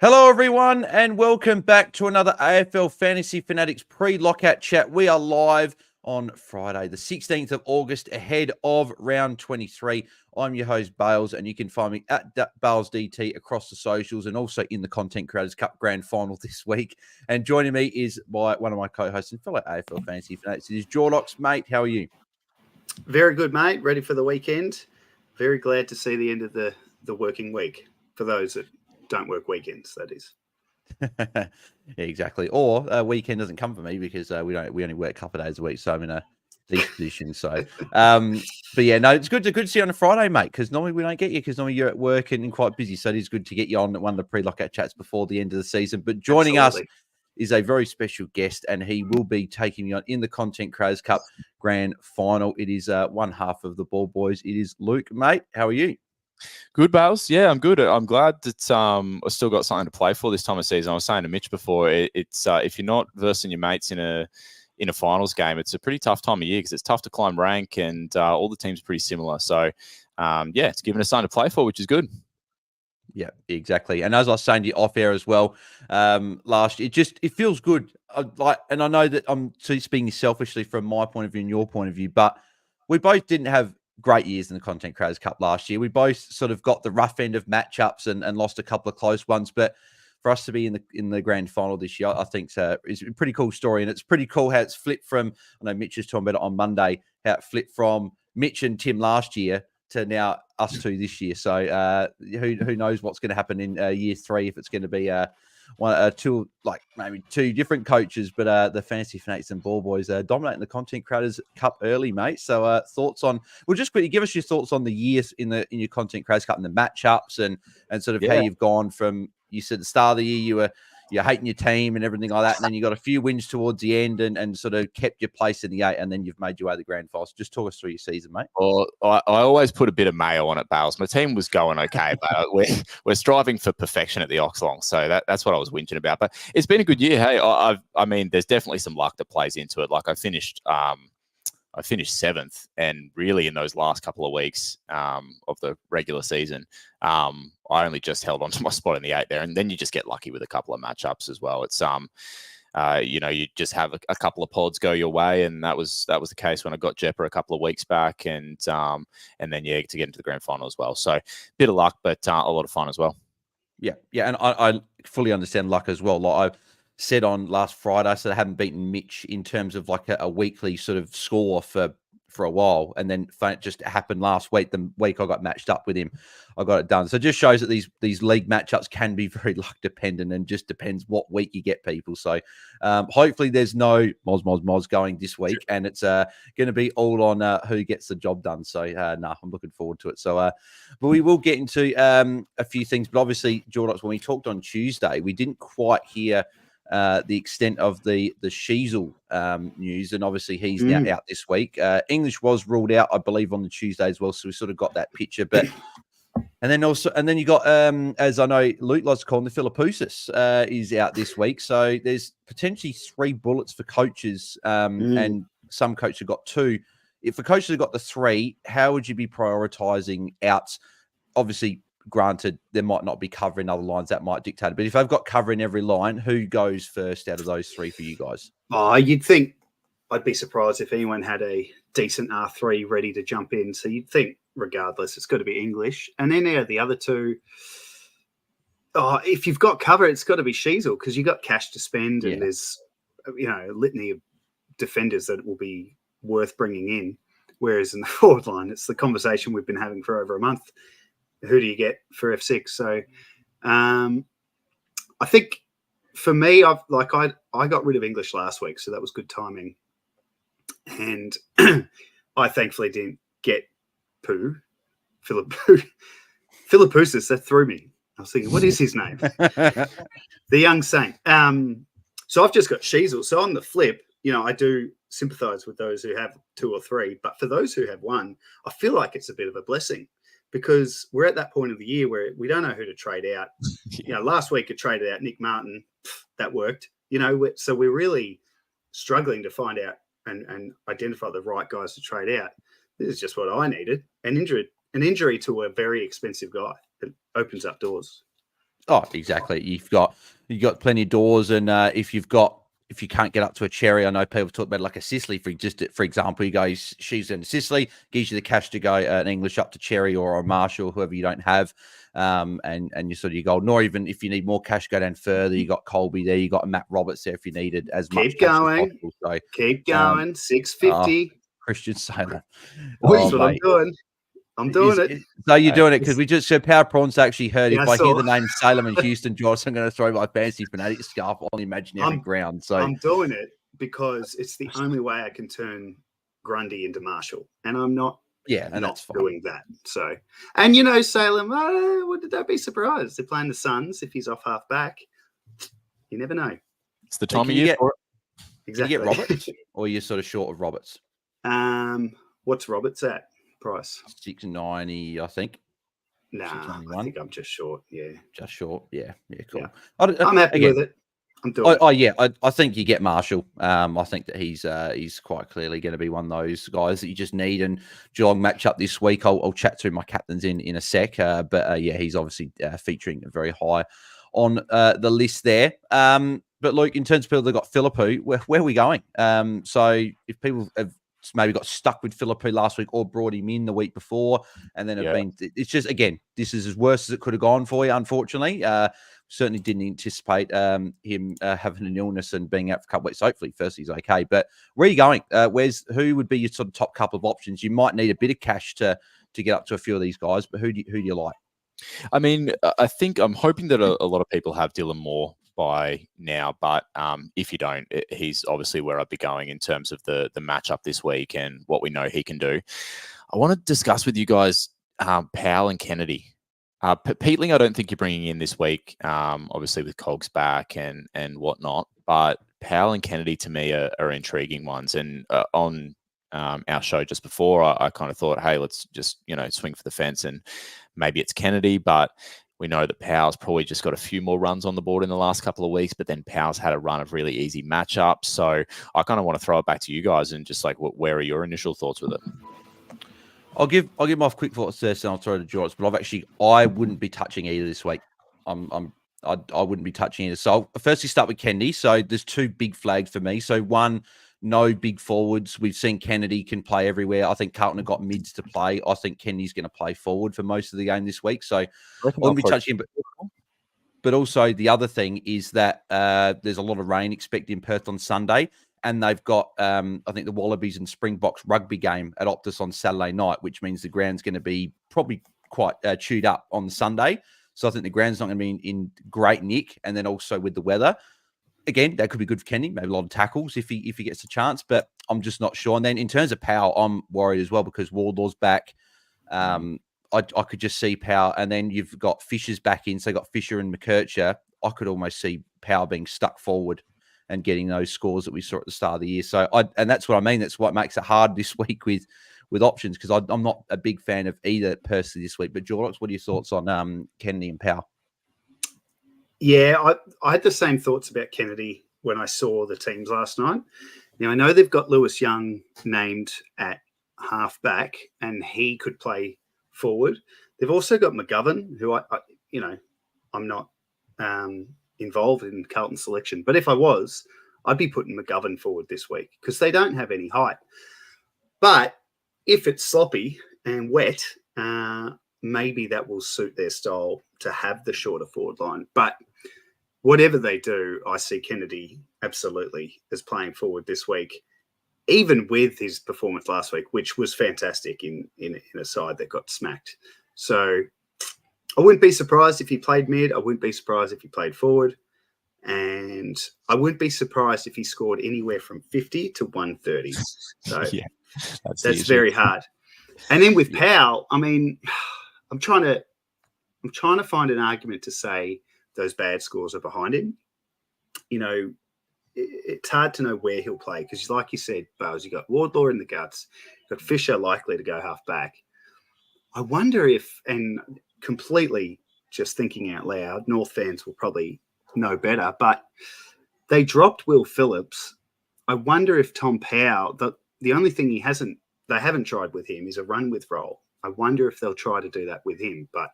Hello, everyone, and welcome back to another AFL Fantasy Fanatics pre-lockout chat. We are live on Friday, the 16th of August, ahead of round 23. I'm your host, Bales, and you can find me at BalesDT across the socials and also in the Content Creators Cup Grand Final this week. And joining me is one of my co-hosts and fellow AFL Fantasy Fanatics. It is Jordox. Mate, how are you? Very good, mate. Ready for the weekend. Very glad to see the end of the working week for those that don't work weekends, that is. Yeah, exactly. Or a weekend doesn't come for me because we only work a couple of days a week, so I'm in a decent position. So, but yeah, no, it's good to see you on a Friday, mate. Because normally we don't get you because normally you're at work and quite busy. So it is good to get you on one of the pre-lockout chats before the end of the season. But joining us is a very special guest, and he will be taking me on in the Content Creators Cup Grand Final. It is one half of the Ball Boys. It is Luke, mate. How are you? Good, Bales. Yeah, I'm good. I'm glad that I've still got something to play for this time of season. I was saying to Mitch before, it's if you're not versing your mates in a finals game, it's a pretty tough time of year because it's tough to climb rank and all the teams are pretty similar. So, yeah, it's given us something to play for, which is good. Yeah, exactly. And as I was saying to you off air as well, last year, it feels good. And I know that I'm speaking selfishly from my point of view and your point of view, but we both didn't have great years in the Content Creators Cup last year. We both sort of got the rough end of matchups and lost a couple of close ones. But for us to be in the grand final this year, I think is a pretty cool story. And it's pretty cool how it's flipped from, I know Mitch was talking about it on Monday, how it flipped from Mitch and Tim last year to now us two this year. So who knows what's going to happen in year three, if it's going to be maybe two different coaches, but the Fantasy Fanatics and Ball Boys dominating the Content Creators Cup early, mate. So thoughts on, well, just quickly give us your thoughts on the years in your Content Creators Cup and the matchups and sort of how you've gone from, you said at the start of the year you're hating your team and everything like that, and then you got a few wins towards the end and sort of kept your place in the 8, and then you've made your way to the grand final. So just talk us through your season, mate. Well, I always put a bit of mayo on it, Bales. My team was going okay, but we're striving for perfection at the Oxlong, so that's what I was whinging about. But it's been a good year. Hey, I mean, there's definitely some luck that plays into it. Like I finished 7th, and really in those last couple of weeks of the regular season, I only just held on to my spot in the 8 there, and then you just get lucky with a couple of matchups as well. It's you just have a couple of pods go your way, and that was the case when I got Jepper a couple of weeks back, and then to get into the grand final as well. So bit of luck, but a lot of fun as well. Yeah, and I fully understand luck as well. Like I said on last Friday, I said I haven't beaten Mitch in terms of like a weekly sort of score for a while, and then it just happened last week. The week I got matched up with him, I got it done. So it just shows that these league matchups can be very luck dependent, and just depends what week you get people. So hopefully there's no moz going this week, and it's going to be all on who gets the job done. So I'm looking forward to it. So but we will get into a few things. But obviously, Jordox, when we talked on Tuesday, we didn't quite hear the extent of the Sheasel news, and obviously he's now out this week. English was ruled out, I believe, on the Tuesday as well, so we sort of got that picture. But and then you got, as I know, Luke likes to call him, the Philippoussis is out this week. So there's potentially 3 bullets for coaches, and some coaches have got 2. If the coaches have got the 3, how would you be prioritising outs? Obviously, granted, there might not be cover in other lines that might dictate it, but if they've got cover in every line, who goes first out of those 3 for you guys? Oh, you'd think, I'd be surprised if anyone had a decent R3 ready to jump in. So you'd think, regardless, it's got to be English. And then out of the other 2, if you've got cover, it's got to be Sheasel, because you've got cash to spend, and there's a litany of defenders that will be worth bringing in. Whereas in the forward line, it's the conversation we've been having for over a month. Who do you get for F6? So I think for me, I got rid of English last week, so that was good timing. And I thankfully didn't get Philippoussis. That threw me. I was thinking, what is his name? The young saint. So I've just got Sheasel. So on the flip, I do sympathise with those who have 2 or 3. But for those who have 1, I feel like it's a bit of a blessing, because we're at that point of the year where we don't know who to trade out. Last week I traded out Nick Martin. That worked. So we're really struggling to find out and identify the right guys to trade out. This is just what I needed. An injury to a very expensive guy that opens up doors. Oh, exactly. You've got plenty of doors, and if you can't get up to a Cherry, I know people talk about like a Sicily, for example, you go, she's in Sicily, gives you the cash to go an English up to Cherry or a Marshall, whoever you don't have, and you sort of your goal. Nor even if you need more cash, go down further. You got Colby there, you got Matt Roberts there if you needed as much Keep cash going. as possible. So Keep going. 650. Christian Sailor. That's what I'm doing. I'm doing it. So you're doing it because we just said Power Prawns actually heard. Yeah, If I hear the name Salem and Houston Joyce, I'm going to throw my Fantasy Fanatics scarf on the imaginary ground. So I'm doing it because it's the only way I can turn Grundy into Marshall, and I'm not. Yeah, and that's doing that. So, and Salem, don't be surprised. They're playing the Suns. If he's off half back, you never know. It's the time of year for it. Exactly. Can you get Roberts, or you're sort of short of Roberts? What's Roberts at price? 690, I think. Nah, I think I'm just short. Yeah, just short. Yeah, cool. Yeah. I'm happy with it. I'm doing it. Oh yeah, I think you get Marshall. I think that he's quite clearly going to be one of those guys that you just need. And Geelong match up this week. I'll chat through my captains in a sec. But he's obviously featuring very high on the list there. But Luke, in terms of people that got Philippou, where are we going? So if people have maybe got stuck with Philippou last week or brought him in the week before, and then it's just, again, this is as worse as it could have gone for you, unfortunately. Certainly didn't anticipate him having an illness and being out for a couple of weeks. Hopefully, first he's okay. But where are you going? Who would be your sort of top couple of options? You might need a bit of cash to get up to a few of these guys, but who do you like? I mean, I'm hoping that a lot of people have Dylan Moore by now, but if you don't, he's obviously where I'd be going in terms of the matchup this week and what we know he can do. I want to discuss with you guys Powell and Kennedy. Peatling, I don't think you're bringing in this week, obviously with Cogs back and whatnot, but Powell and Kennedy to me are intriguing ones. And on our show just before, I kind of thought, hey, let's just swing for the fence and maybe it's Kennedy, but we know that Powell's probably just got a few more runs on the board in the last couple of weeks, but then Powell's had a run of really easy matchups. So I kind of want to throw it back to you guys and just where are your initial thoughts with it? I'll give my quick thoughts there, and I'll throw to Jordox. But I wouldn't be touching either this week. I wouldn't be touching either. So I'll firstly start with Kennedy. So there's two big flags for me. So one, no big forwards. We've seen Kennedy can play everywhere. I think Carlton have got mids to play. I think Kennedy's going to play forward for most of the game this week. So I wouldn't be touching him. But also the other thing is that there's a lot of rain expected in Perth on Sunday. And they've got, I think, the Wallabies and Springboks rugby game at Optus on Saturday night, which means the ground's going to be probably quite chewed up on Sunday. So I think the ground's not going to be in great nick. And then also with the weather, again, that could be good for Kenny. Maybe a lot of tackles if he gets a chance, but I'm just not sure. And then in terms of Powell, I'm worried as well because Wardlaw's back. I could just see Powell, and then you've got Fisher's back in. So you got Fisher and McKercher. I could almost see Powell being stuck forward and getting those scores that we saw at the start of the year. So and that's what I mean. That's what makes it hard this week with options, because I'm not a big fan of either personally this week. But Jordox, what are your thoughts on Kennedy and Powell? Yeah, I had the same thoughts about Kennedy when I saw the teams last night. Now, I know they've got Lewis Young named at half back, and he could play forward. They've also got McGovern, who I'm not involved in Carlton selection. But if I was, I'd be putting McGovern forward this week because they don't have any height. But if it's sloppy and wet, maybe that will suit their style to have the shorter forward line. But whatever they do, I see Kennedy absolutely as playing forward this week, even with his performance last week, which was fantastic in a side that got smacked. So I wouldn't be surprised if he played mid. I wouldn't be surprised if he played forward. And I wouldn't be surprised if he scored anywhere from 50 to 130. So yeah, that's very hard. And then with Powell, I mean, I'm trying to find an argument to say those bad scores are behind him. It's hard to know where he'll play because, like you said, Bales, you got Wardlaw in the guts, you've got Fisher likely to go half back. I wonder if, and completely just thinking out loud, North fans will probably know better, but they dropped Will Phillips. I wonder if Tom Powell, the only thing they haven't tried with him is a run with roll. I wonder if they'll try to do that with him, but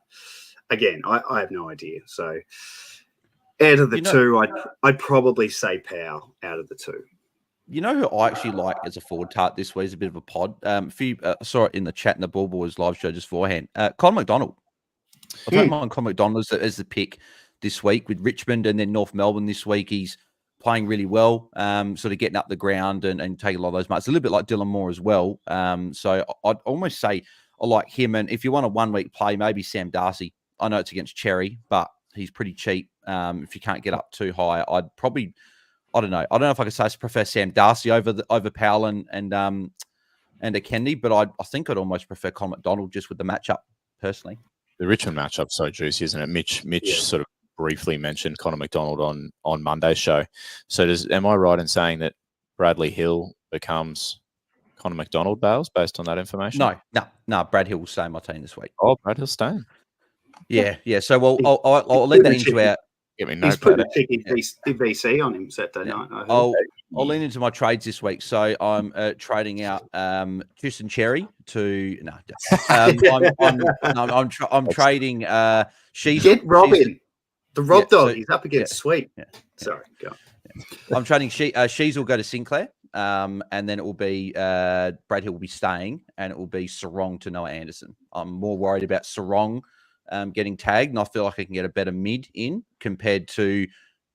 again, I have no idea. So out of the two, I'd probably say Powell out of the two. You know who I actually like as a forward tart this week is a bit of a pod. Saw it in the chat in the Bull Boys live show just beforehand. Con McDonald. I don't mind Con McDonald as the pick this week with Richmond and then North Melbourne this week. He's playing really well, sort of getting up the ground and taking a lot of those marks. A little bit like Dylan Moore as well. So I'd almost say I like him. And if you want a 1 week play, maybe Sam Darcy. I know it's against Cherry, but he's pretty cheap. If you can't get up too high, I'd probably, I don't know. I don't know if I could say I prefer Sam Darcy over Powell and a Kennedy, but I think I'd almost prefer Con McDonald just with the matchup personally. The Richmond matchup's so juicy, isn't it? Mitch sort of briefly mentioned Connor McDonald on Monday's show. So am I right in saying that Bradley Hill becomes Connor McDonald, Bales, based on that information? No. Brad Hill will stay in my team this week. Oh, Brad Hill's staying. Yeah. So I'll lead that into our. He's put a ticket VC on him Saturday night. I'll lean into my trades this week. So I'm trading out Tristan Cherry to I'm trading Get Robin. The Rob dog. He's up against Sweet. Yeah. Sorry, go on. I'm trading Shees will go to Sinclair. And then it will be Brad Hill will be staying, and it will be Sarong to Noah Anderson. I'm more worried about Sarong getting tagged, and I feel like I can get a better mid in compared to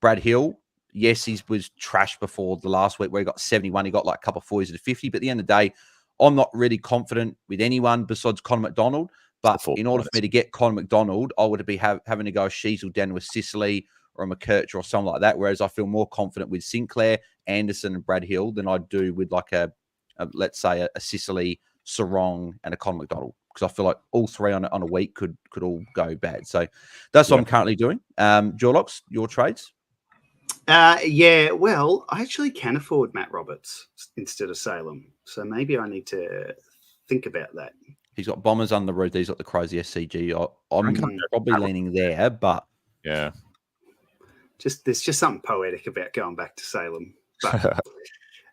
Brad Hill. Yes, he was trash before the last week where he got 71. He got like a couple of 40s at a 50. But at the end of the day, I'm not really confident with anyone besides Connor McDonald. But in order for me to get Connor McDonald, I would be having to go Sheasel down with Sicily or a McKercher or something like that. Whereas I feel more confident with Sinclair, Anderson, and Brad Hill than I do with like let's say a Sicily, Sarong, and a Connor McDonald. Because I feel like all three on a week could all go bad. So that's what I'm currently doing. Jordox, your trades? Well, I actually can afford Matt Roberts instead of Salem. So maybe I need to think about that. He's got Bombers under the roof. He's got the Crows, the SCG. I'm probably leaning there, but yeah. There's just something poetic about going back to Salem.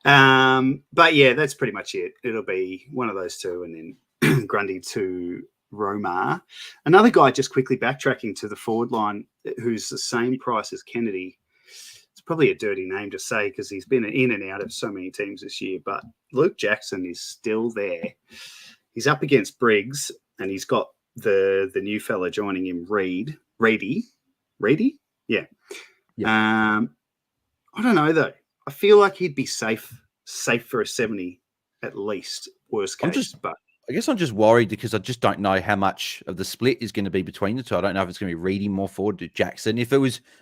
But yeah, that's pretty much it. It'll be one of those two and then Grundy to Romar. Another guy just quickly backtracking to the forward line who's the same price as Kennedy. It's probably a dirty name to say because he's been in and out of so many teams this year, but Luke Jackson is still there. He's up against Briggs and he's got the new fella joining him, Reedy? Yeah. I don't know though. I feel like he'd be safe for a 70 at least, worst case. I guess I'm just worried because I just don't know how much of the split is going to be between the two. I don't know if it's going to be Reedy more forward to Jackson. If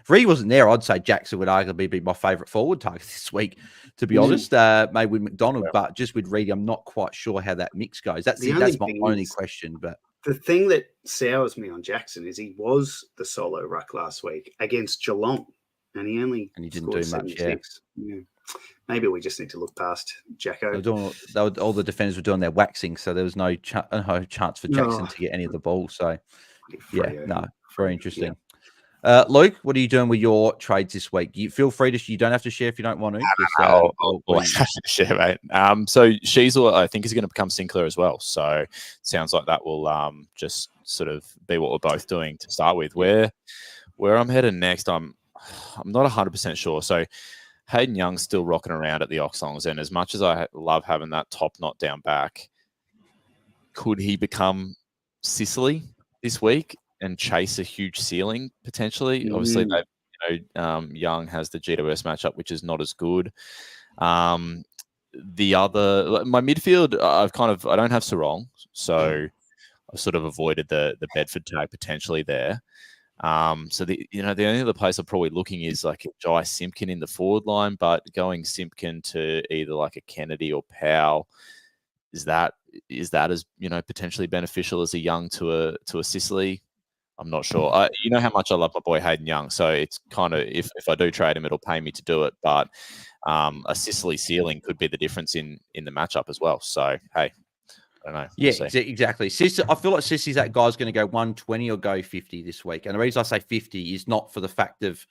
Reedy wasn't there, I'd say Jackson would arguably be my favourite forward target this week, to be honest. Maybe with McDonald, but just with Reedy, I'm not quite sure how that mix goes. That's my only question. But the thing that sours me on Jackson is he was the solo ruck last week against Geelong, and he didn't do much. Yeah. Maybe we just need to look past Jacko. All the defenders were doing their waxing, so there was no chance for Jackson to get any of the ball. So, very interesting. Luke, what are you doing with your trades this week? You feel free to. You don't have to share if you don't want to. I'll have to share, mate. So Sheasel, I think, is going to become Sinclair as well. So sounds like that will just sort of be what we're both doing to start with. Where I'm headed next, I'm not 100% sure. So Hayden Young's still rocking around at the Oxlongs, and as much as I love having that top knot down back, could he become Sicily this week and chase a huge ceiling potentially? Obviously, Young has the GWS matchup, which is not as good. The other, my midfield, I don't have Sarong, so I've sort of avoided the Bedford tag potentially there. So the only other place I'm probably looking is like a Jai Simpkin in the forward line, but going Simpkin to either like a Kennedy or Powell, is that as potentially beneficial as a Young to a Sicily? I'm not sure. You know how much I love my boy Hayden Young, so it's kind of if I do trade him, it'll pay me to do it. But a Sicily ceiling could be the difference in the matchup as well. So hey. I don't know. Exactly. I feel like Sissy's that guy's going to go 120 or go 50 this week. And the reason I say 50 is not for the fact of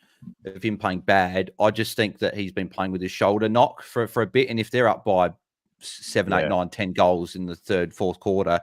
him playing bad. I just think that he's been playing with his shoulder knock for a bit. And if they're up by 7, 8, 9, 10 goals in the third, fourth quarter,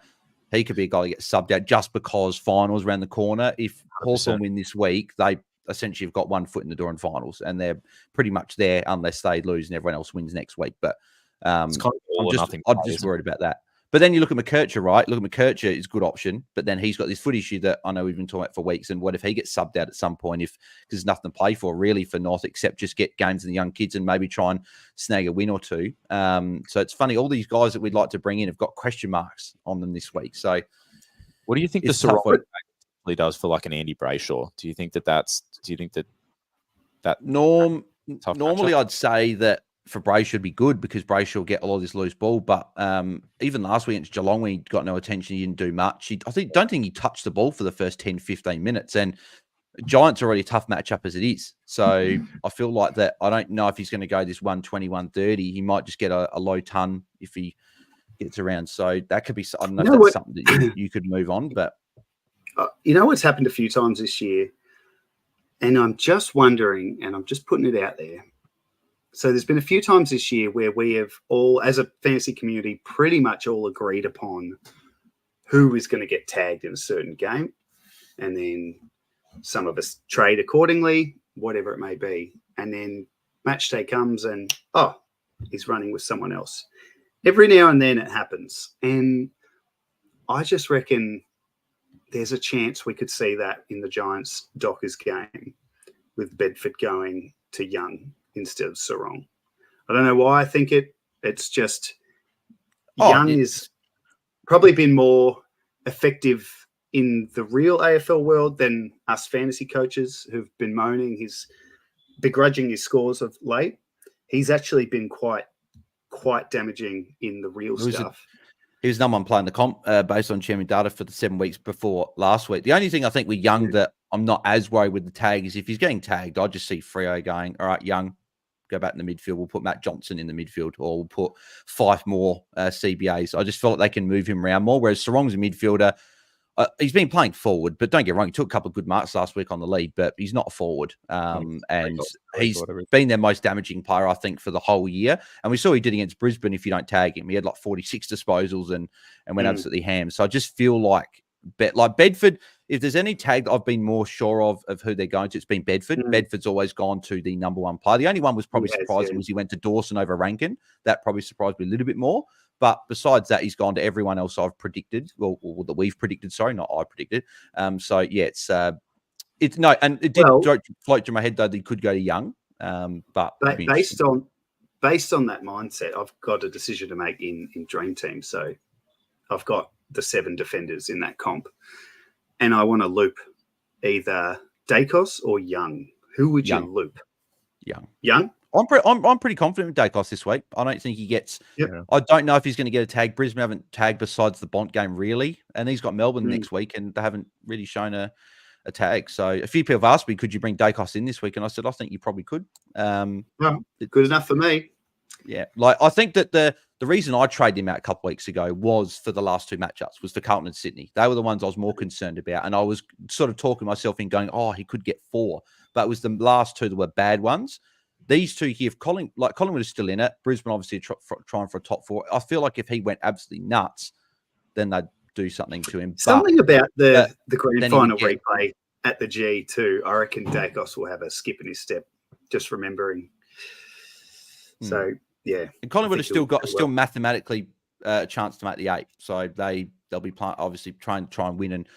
he could be a guy that gets subbed out just because finals around the corner. If Hawthorn win this week, they essentially have got one foot in the door in finals, and they're pretty much there unless they lose and everyone else wins next week. But I'm just worried about that. But then you look at McKercher, right? Look at McKercher is a good option, but then he's got this foot issue that I know we've been talking about for weeks. And what if he gets subbed out at some point? Because there's nothing to play for really for North except just get games in the young kids and maybe try and snag a win or two. So it's funny, all these guys that we'd like to bring in have got question marks on them this week. So what do you think the Sarong does for like an Andy Brayshaw? Do you think that normally matchup? I'd say that for Brayshaw should be good because Brayshaw will get a lot of this loose ball. But even last week against Geelong, when he got no attention, he didn't do much. Don't think he touched the ball for the first 10, 15 minutes. And Giants are already a tough matchup as it is. So I feel like that. I don't know if he's going to go this 120, 130. He might just get a low ton if he gets around. So that could be, I don't know if that's something that you could move on. But you know what's happened a few times this year? And I'm just wondering, and I'm just putting it out there. So there's been a few times this year where we have all, as a fantasy community, pretty much all agreed upon who is going to get tagged in a certain game. And then some of us trade accordingly, whatever it may be. And then match day comes and, he's running with someone else. Every now and then it happens. And I just reckon there's a chance we could see that in the Giants Dockers game with Bedford going to Young instead of Sarong. I don't know why I think it. It's just Young is probably been more effective in the real AFL world than us fantasy coaches who've been moaning he's begrudging his scores of late. He's actually been quite damaging in the real stuff. He was number one player in the comp based on chairman data for the 7 weeks before last week. The only thing I think with Young that I'm not as worried with the tag is if he's getting tagged, I just see Freo going, all right, Young, go back in the midfield. We'll put Matt Johnson in the midfield or we'll put 5 more CBAs. I just felt like they can move him around more, whereas Sarong's a midfielder. He's been playing forward, but don't get wrong, he took a couple of good marks last week on the lead, but he's not a forward. And he's been their most damaging player, I think, for the whole year. And we saw he did against Brisbane if you don't tag him. He had like 46 disposals and went absolutely ham. So I just feel like Bedford, if there's any tag that I've been more sure of who they're going to, it's been Bedford. Bedford's always gone to the number one player. The only one was probably surprising was he went to Dawson over Rankin. That probably surprised me a little bit more. But besides that, he's gone to everyone else I've predicted, or that we've predicted. Sorry, not I predicted. So yeah, it's no, and it did float through my head though that he could go to Young. But based on that mindset, I've got a decision to make in Dream Team. So I've got the 7 defenders in that comp, and I want to loop either Dacos or Young. Who would you loop? Young. I'm pretty confident with Dacos this week. I don't think he gets. Yep. I don't know if he's going to get a tag. Brisbane haven't tagged besides the Bont game really, and he's got Melbourne next week, and they haven't really shown a tag. So a few people have asked me, could you bring Dacos in this week? And I said, I think you probably could. Good enough for me. Yeah, like I think that the reason I traded him out a couple of weeks ago was for the last 2 matchups, was for Carlton and Sydney. They were the ones I was more concerned about, and I was sort of talking myself in going, he could get 4, but it was the last 2 that were bad ones. These 2 here, if Collingwood is still in it, Brisbane obviously trying for a top 4. I feel like if he went absolutely nuts, then they'd do something to him. Something about the grand final replay at the G too. I reckon Dacos will have a skip in his step, just remembering. So yeah, and Collingwood has still mathematically a chance to make the 8. So they'll be obviously trying and win and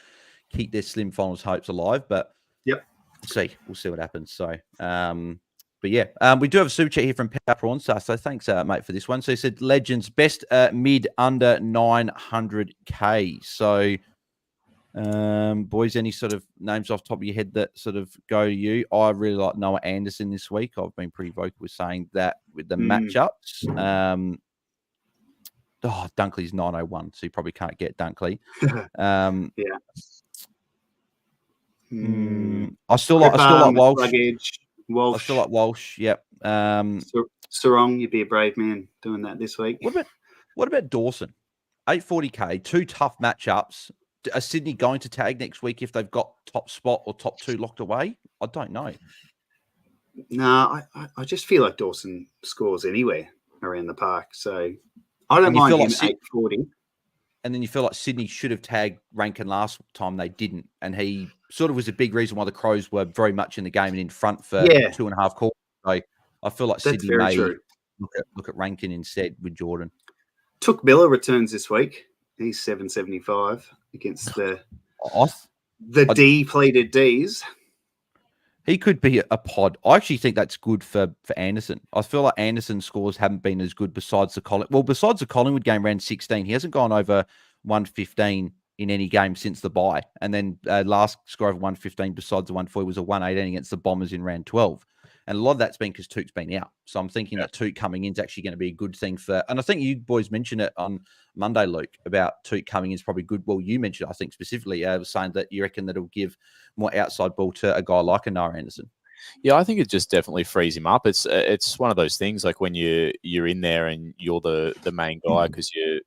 keep their slim finals hopes alive. But we'll see what happens. So. But yeah, we do have a super chat here from Power Prawn Star. So thanks, mate, for this one. So he said, Legends, best mid under 900K. So, boys, any sort of names off the top of your head that sort of go to you? I really like Noah Anderson this week. I've been pretty vocal with saying that with the matchups. Dunkley's 901, so you probably can't get Dunkley. I still like Walsh. Luggage. Walsh. I feel like Walsh. Yep. Sarong, you'd be a brave man doing that this week. What about Dawson? 840K, 2 tough matchups. Are Sydney going to tag next week if they've got top spot or top 2 locked away? I don't know. No, I just feel like Dawson scores anywhere around the park. So I don't mind him 840. and then you feel like Sydney should have tagged Rankin last time. They didn't. And he sort of was a big reason why the Crows were very much in the game and in front for 2.5 quarters. So I feel like That's Sydney very may true. look at Rankin instead with Jordan. Took Miller returns this week. He's 775 against the depleted Ds. He could be a pod. I actually think that's good for Anderson. I feel like Anderson's scores haven't been as good besides the Collingwood game, round 16. He hasn't gone over 115 in any game since the bye. And then last score over 115 besides the 140 was a 118 against the Bombers in round 12. And a lot of that's been because Toot's been out. So I'm thinking that Toot coming in is actually going to be a good thing for, and I think you boys mentioned it on Monday, Luke, about Toot coming in is probably good. Well, you mentioned, I think specifically, saying that you reckon that it'll give more outside ball to a guy like a Noah Anderson. Yeah, I think it just definitely frees him up. It's one of those things like when you're in there and you're the main guy because your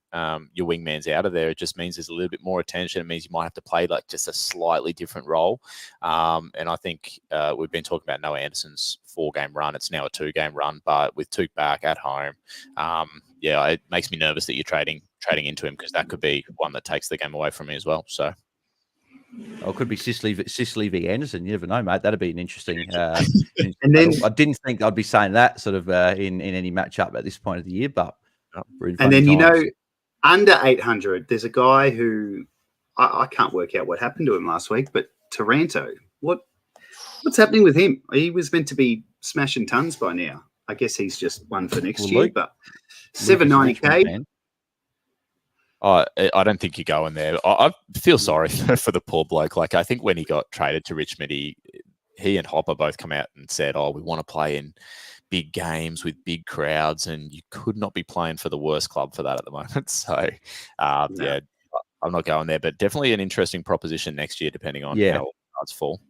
wingman's out of there. It just means there's a little bit more attention. It means you might have to play like just a slightly different role. And I think we've been talking about Noah Anderson's 4-game run. It's now a 2-game run, but with Toot back at home, it makes me nervous that you're trading into him because that could be one that takes the game away from me as well. So. Oh, it could be Sicily v. Anderson. You never know, mate. That'd be an interesting. And then I didn't think I'd be saying that sort of in any matchup at this point of the year, but and then times. Under 800, there's a guy who I can't work out what happened to him last week, but Taranto. What's happening with him? He was meant to be smashing tons by now. I guess he's just one for next year, but 790K. I don't think you're going there. I feel sorry for the poor bloke. Like, I think when he got traded to Richmond, he and Hopper both come out and said, we want to play in big games with big crowds, and you could not be playing for the worst club for that at the moment. So, no. I'm not going there, but definitely an interesting proposition next year, depending on how cards fall.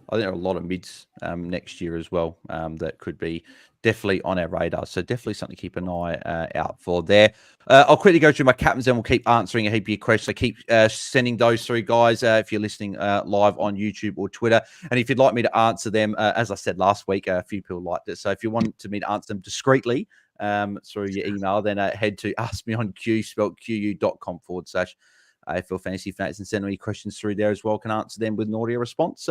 I think there are a lot of mids next year as well that could be definitely on our radar. So definitely something to keep an eye out for there. I'll quickly go through my captains and we'll keep answering a heap of your questions. So keep sending those through, guys, if you're listening live on YouTube or Twitter. And if you'd like me to answer them, as I said last week, a few people liked it. So if you want me to answer them discreetly through your email, then head to askmeonq, spelled qu.com/ AFL Fantasy Fanatics and send any questions through there as well. Can answer them with an audio response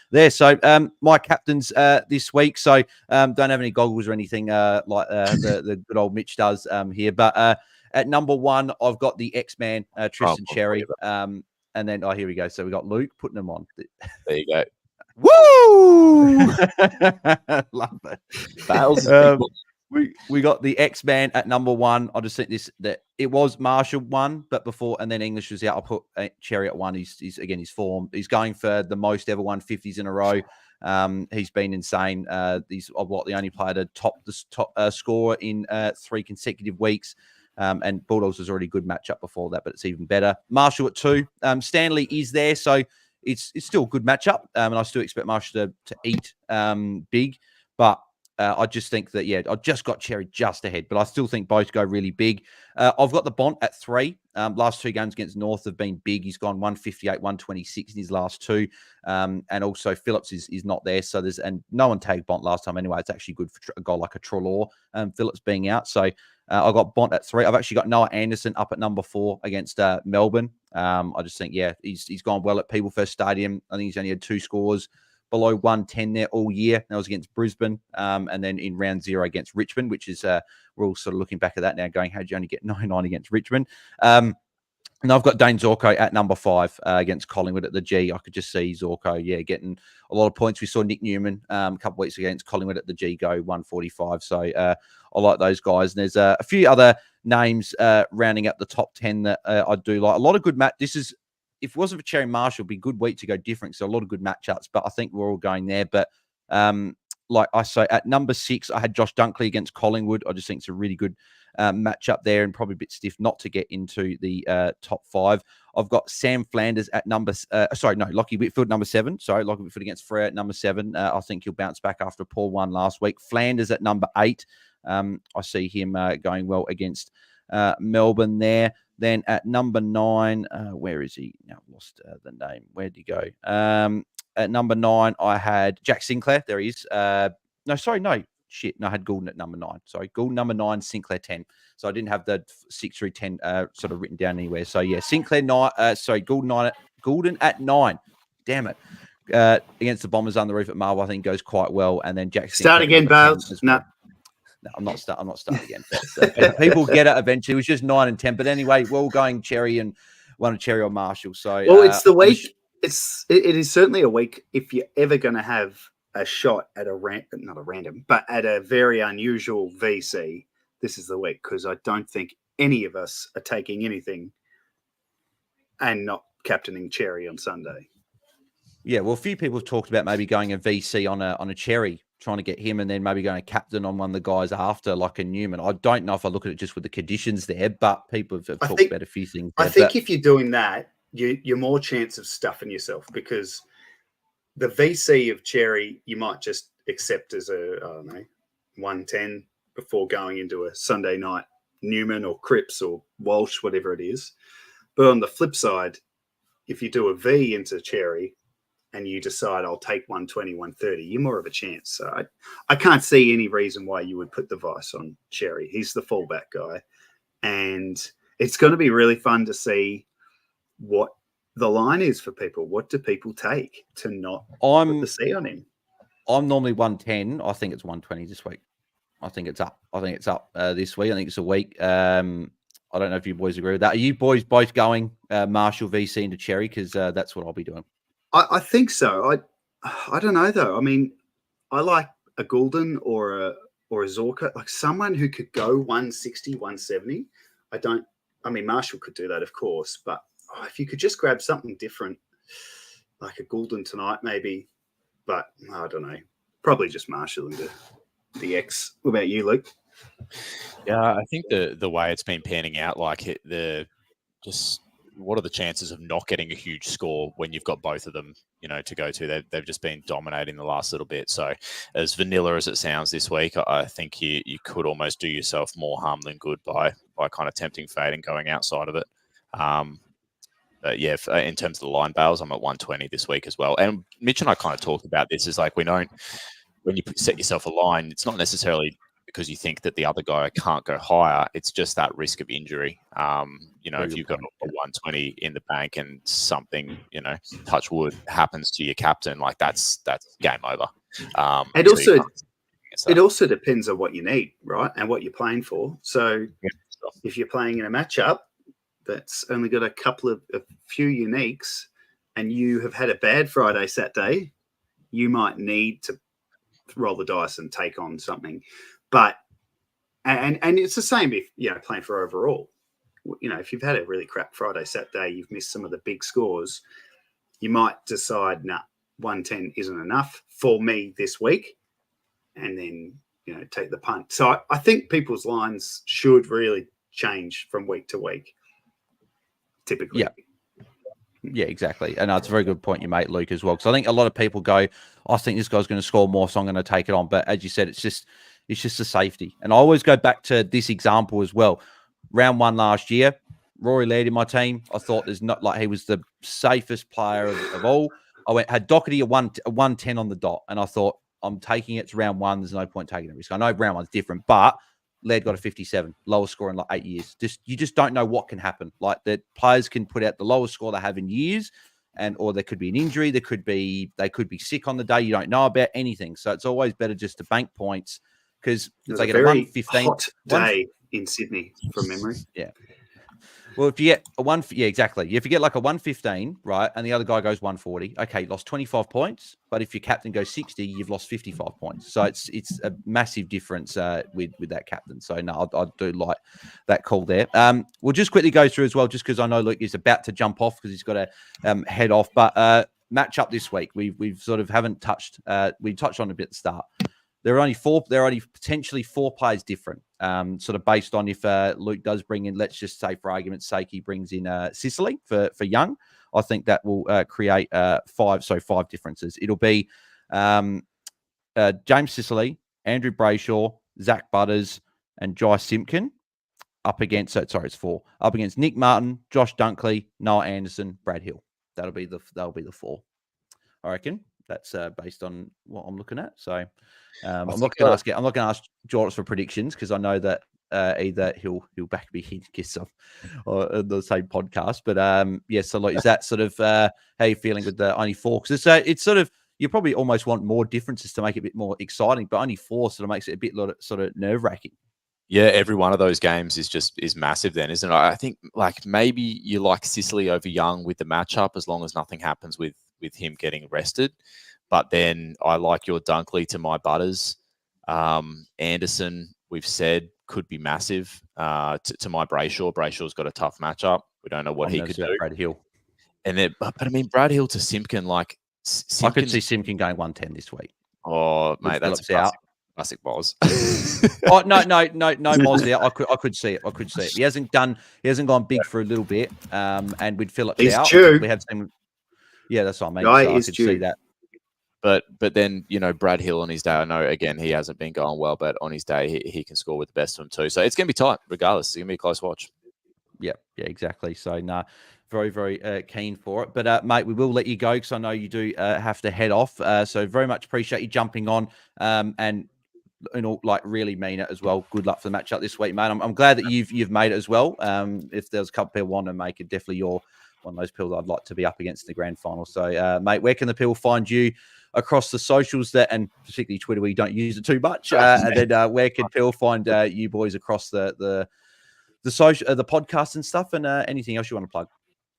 there. So my captains this week. So don't have any goggles or anything like the good old Mitch does here. But at number 1, I've got the X-Man, Tristan Cherry. And then, here we go. So we got Luke putting them on. There you go. Woo! Love it. We got the X-Man at number 1. I just think that it was Marshall 1, but before, and then English was out. I put Cherry at 1. He's again, his form. He's going for the most ever 150s in a row. He's been insane. He's the only player to top score in 3 consecutive weeks. And Bulldogs was already a good matchup before that, but it's even better. Marshall at 2. Stanley is there, so it's still a good matchup. And I still expect Marshall to eat big, but I just think that, I just got Cherry just ahead, but I still think both go really big. I've got the Bont at 3. Last 2 games against North have been big. He's gone 158, 126 in his last 2. And also Phillips is not there. So and no one tagged Bont last time anyway. It's actually good for a guy like a Treloar, Phillips being out. So I got Bont at 3. I've actually got Noah Anderson up at number 4 against Melbourne. I just think, he's gone well at People First Stadium. I think he's only had 2 scores below 110 there all year. That was against Brisbane. And then in round 0 against Richmond, which is, we're all sort of looking back at that now going, how did you only get 99 against Richmond? And I've got Dane Zorko at number 5 against Collingwood at the G. I could just see Zorko, getting a lot of points. We saw Nick Newman a couple of weeks against Collingwood at the G go 145. So I like those guys. And there's a few other names rounding up the top 10 that I do like. A lot of good if it wasn't for Cherry Marshall, it'd be a good week to go different. So a lot of good matchups, but I think we're all going there. But like I say, at number 6, I had Josh Dunkley against Collingwood. I just think it's a really good matchup there and probably a bit stiff not to get into the top 5. I've got Sam Flanders at Lockie Whitfield, number 7. Sorry, Lockie Whitfield against Frere at number 7. I think he'll bounce back after a poor one last week. Flanders at number 8. I see him going well against Melbourne there. Then at number 9, where is he? Now I've lost the name. Where'd he go? At number 9, I had Jack Sinclair. There he is. Shit, no, I had Goulden at number 9. Sorry, Goulden number 9, Sinclair 10. So I didn't have the 6 through 10 sort of written down anywhere. So yeah, Sinclair 9. Goulden at 9. Damn it. Against the Bombers on the roof at Marvel, I think goes quite well. And then Jack Start again, Bales. No. No, I'm not starting again. People get it eventually. It was just 9 and 10. But anyway, we're all going Cherry and one of Cherry or Marshall. So well, it's the week. It is certainly a week if you're ever going to have a shot at not a random, but at a very unusual VC. This is the week, because I don't think any of us are taking anything and not captaining Cherry on Sunday. Yeah, well, a few people have talked about maybe going a VC on a Cherry, trying to get him, and then maybe going a captain on one of the guys after, like a Newman. I don't know if I look at it just with the conditions there, but people have talked about a few things. I think if you're doing that, you're more chance of stuffing yourself, because the VC of Cherry you might just accept as a, I don't know, 110 before going into a Sunday night Newman or Cripps or Walsh, whatever it is. But on the flip side, if you do a V into Cherry and you decide I'll take 120, 130, you're more of a chance. So I can't see any reason why you would put the vice on Cherry. He's the fallback guy. And it's going to be really fun to see what the line is for people. What do people take to not put the C on him? I'm normally 110. I think it's 120 this week. I think it's up. This week. I think it's a week. I don't know if you boys agree with that. Are you boys both going Marshall VC into Cherry? Because that's what I'll be doing. I think so. I don't know though. I mean, I like a Goulden or a Zorka, like someone who could go 160, 170. I mean, Marshall could do that, of course, but if you could just grab something different, like a Goulden tonight, maybe. But I don't know. Probably just Marshall into the X. What about you, Luke? Yeah, I think the way it's been panning out, like just what are the chances of not getting a huge score when you've got both of them, to go to? They've just been dominating the last little bit. So as vanilla as it sounds this week, I think you could almost do yourself more harm than good by kind of tempting fate and going outside of it. But yeah, in terms of the line bales, I'm at 120 this week as well. And Mitch and I kind of talked about this, is like, when you set yourself a line, it's not necessarily because you think that the other guy can't go higher. It's just that risk of injury. If you've got a 120 in the bank and something, touch wood, happens to your captain, like that's game over. It also depends on what you need, right? And what you're playing for. So if you're playing in a matchup that's only got a few uniques and you have had a bad Friday, Saturday, you might need to roll the dice and take on something. But and it's the same if playing for overall. If you've had a really crap Friday, Saturday, you've missed some of the big scores, you might decide, 110 isn't enough for me this week, and then take the punt. So I think people's lines should really change from week to week. Typically. Yeah, exactly. And that's a very good point you made, Luke, as well. Because I think a lot of people go, I think this guy's going to score more, so I'm going to take it on. But as you said, it's just a safety. And I always go back to this example as well. Round 1 last year, Rory Laird in my team. I thought he was the safest player of all. I had Doherty a 110 on the dot, and I thought, I'm taking it to round 1. There's no point taking a risk. I know round 1's different, but Laird got a 57, lowest score in like 8 years. You just don't know what can happen. Like, the players can put out the lowest score they have in years, or there could be an injury. They could be sick on the day. You don't know about anything. So it's always better just to bank points, because if they get a 115 hot day in Sydney from memory. Yeah. Well, if you get exactly. If you get like a 115, right, and the other guy goes 140, okay, you lost 25 points. But if your captain goes 60, you've lost 55 points. So it's a massive difference with that captain. So no, I do like that call there. We'll just quickly go through as well, just because I know Luke is about to jump off because he's got to head off. But match up this week, we've sort of haven't touched. We touched on a bit at the start. There are only potentially 4 players different, sort of based on if Luke does bring in, let's just say for argument's sake, he brings in Sicily for Young. I think that will create 5 differences. It'll be James Sicily, Andrew Brayshaw, Zach Butters, and Jai Simpkin up against, it's 4, up against Nick Martin, Josh Dunkley, Noah Anderson, Brad Hill. That'll be the 4, I reckon. That's based on what I'm looking at. So I'm not going to ask Jordox for predictions because I know that either he'll back me in kiss off or the same podcast. But so like, is that sort of how you feeling with the only 4? Because it's sort of, you probably almost want more differences to make it a bit more exciting, but only 4 sort of makes it a bit sort of nerve wracking. Yeah, every one of those games is massive then, isn't it? I think like maybe you like Sicily over Young with the matchup as long as nothing happens with him getting rested. But then I like your Dunkley to my Butters. Anderson, we've said, could be massive. To my Brayshaw. Brayshaw's got a tough matchup. We don't know what he could do. Brad Hill. And then, but I mean, Brad Hill to Simpkin, like I could see Simpkin going 110 this week. Oh, mate, that's classic Boz. Oh no, Moz there. I could see it. He hasn't gone big for a little bit. And with Phillips He's out, due. we have seen. Yeah, that's what I mean. Guy so I is could due. see that. But then, Brad Hill on his day, I know, again, he hasn't been going well, but on his day, he can score with the best of them too. So it's going to be tight, regardless. It's going to be a close watch. Yeah, exactly. So, very, very keen for it. But, mate, we will let you go because I know you do have to head off. So very much appreciate you jumping on and like really mean it as well. Good luck for the matchup this week, mate. I'm glad that you've made it as well. If there's a couple people want to make it, definitely you're one of those people I'd like to be up against in the grand final. So, mate, where can the people find you across the socials and particularly Twitter where you don't use it too much? And then where can people find you boys across the social, the podcast and stuff, and anything else you want to plug?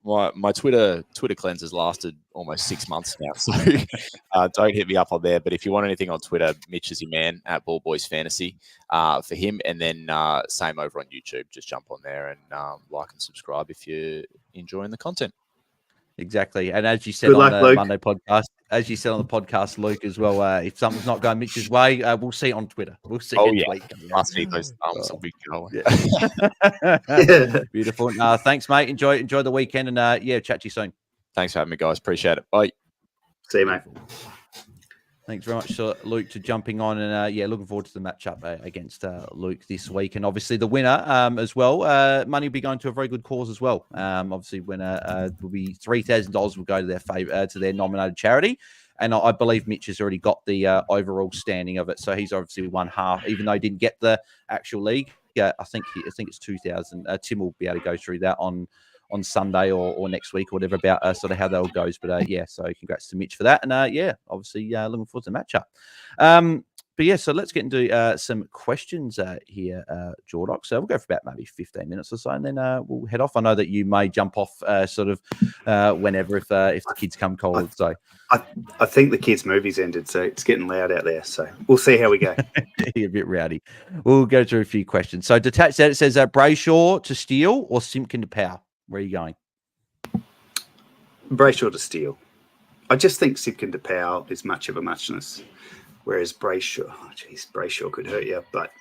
My Twitter cleanse has lasted almost 6 months now, so don't hit me up on there. But if you want anything on Twitter, Mitch is your man at Ball Boys Fantasy for him. And then same over on YouTube. Just jump on there and like and subscribe if you're enjoying the content. Exactly. And as you said on the Monday podcast, Luke, as well, if something's not going Mitch's way, we'll see it on Twitter. We'll see it. Yeah. Must be those thumbs will be going. Yeah. Beautiful. Thanks, mate. Enjoy the weekend and chat to you soon. Thanks for having me, guys. Appreciate it. Bye. See you, mate. Thanks very much, Luke, to jumping on. And, looking forward to the matchup against Luke this week. And obviously the winner as well. Money will be going to a very good cause as well. Obviously, winner will be $3,000 will go to their to their nominated charity. And I believe Mitch has already got the overall standing of it. So he's obviously won half, even though he didn't get the actual league. I think it's 2,000. Tim will be able to go through that on Sunday or next week or whatever about sort of how that all goes. But so congrats to Mitch for that. And obviously looking forward to the matchup. So let's get into some questions here, Jordox. So we'll go for about maybe 15 minutes or so, and then we'll head off. I know that you may jump off whenever if the kids come cold. So I think the kids' movie's ended, so it's getting loud out there. So we'll see how we go. A bit rowdy. We'll go through a few questions. So detached out, it says Brayshaw to Steele or Simpkin to Power. Where are you going? Brayshaw to Steele. I just think Simpkin to Power is much of a muchness, whereas Brayshaw could hurt you, but